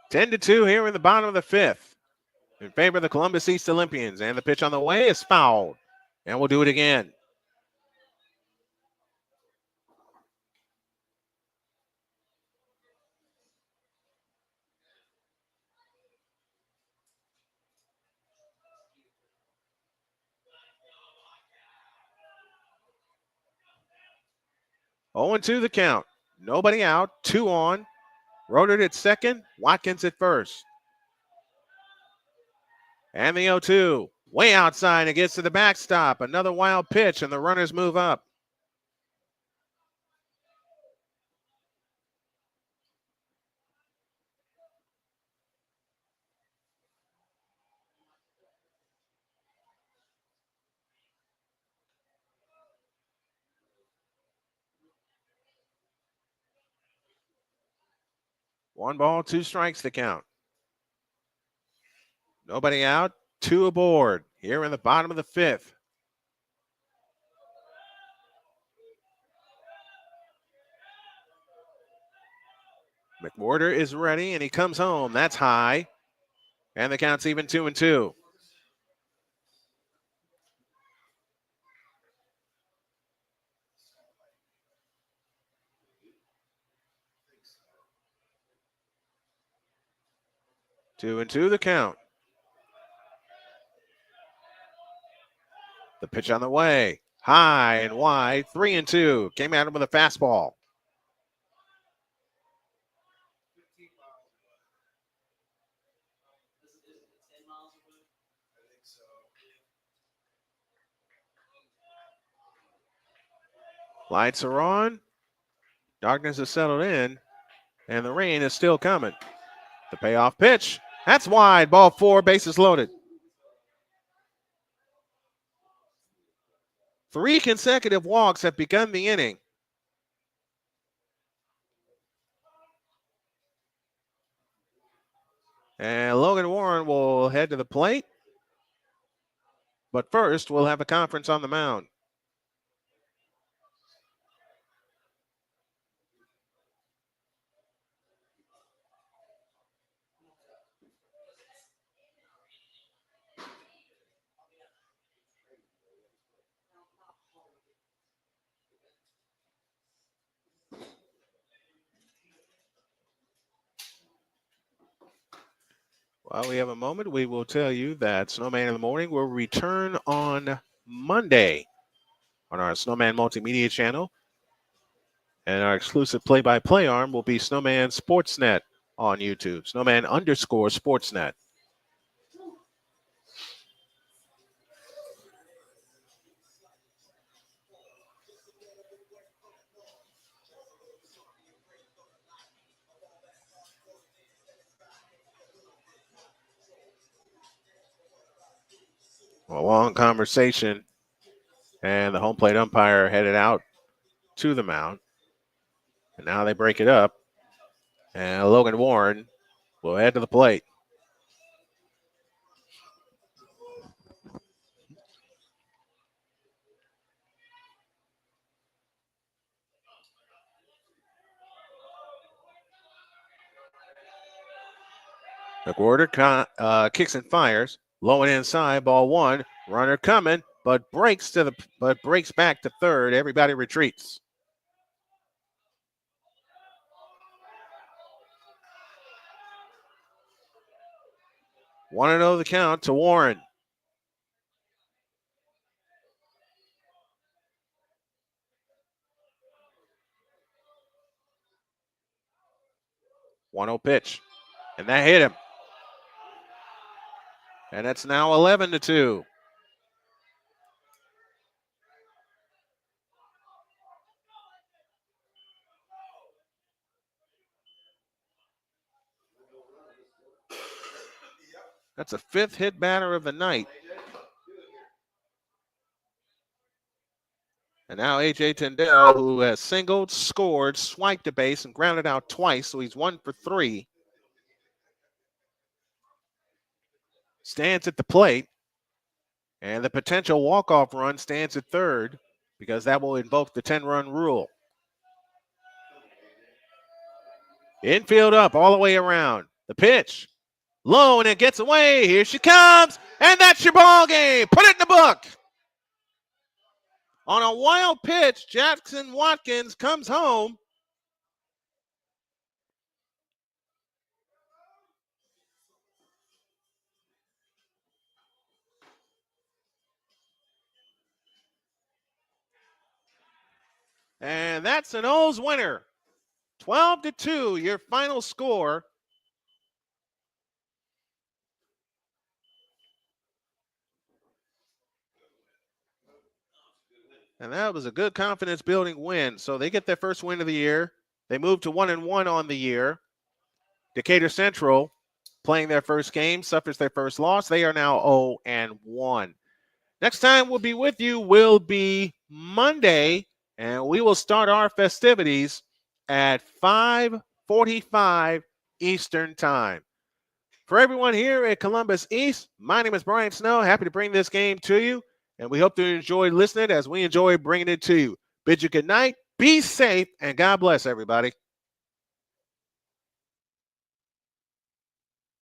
Ten to 2 here in the bottom of the 5th in favor of the Columbus East Olympians. And the pitch on the way is fouled. And we'll do it again. 0-2 the count. Nobody out. 2 on. Rodert at second. Watkins at first. And the 0-2. Way outside. It gets to the backstop. Another wild pitch, and the runners move up. One ball, 2 strikes to count. Nobody out. 2 aboard here in the bottom of the 5th. McWhorter is ready, and he comes home. That's high. And the count's even 2-2. Two and two the count. The pitch on the way. High and wide. 3-2. Came at him with a fastball. Lights are on. Darkness has settled in. And the rain is still coming. The payoff pitch. That's wide. Ball 4. Bases loaded. 3 consecutive walks have begun the inning. And Logan Warren will head to the plate. But first, we'll have a conference on the mound. While we have a moment, we will tell you that Snowman in the Morning will return on Monday on our Snowman Multimedia channel. And our exclusive play-by-play arm will be Snowman Sportsnet on YouTube. Snowman_Sportsnet. A long conversation, and the home plate umpire headed out to the mound. And now they break it up, and Logan Warren will head to the plate. McWhorter kicks and fires, low and inside, ball 1. Runner coming, but breaks back to third. Everybody retreats. 1-0 the count to Warren. One 0 pitch, and that hit him. And it's now 11-2. That's a 5th hit batter of the night. And now A.J. Tindell, who has singled, scored, swiped a base, and grounded out twice, so he's 1 for 3. Stands at the plate, and the potential walk-off run stands at third because that will invoke the 10-run rule. Infield up all the way around. The pitch. Low, and it gets away. Here she comes, and that's your ball game. Put it in the book. On a wild pitch, Jackson Watkins comes home. And that's an O's winner. 12-2, your final score. And that was a good confidence-building win. So they get their first win of the year. They move to 1-1 on the year. Decatur Central, playing their first game, suffers their first loss. They are now 0-1. Next time we'll be with you will be Monday, and we will start our festivities at 5:45 Eastern Time. For everyone here at Columbus East, my name is Brian Snow. Happy to bring this game to you, and we hope to enjoy listening as we enjoy bringing it to you. Bid you good night, be safe, and God bless everybody.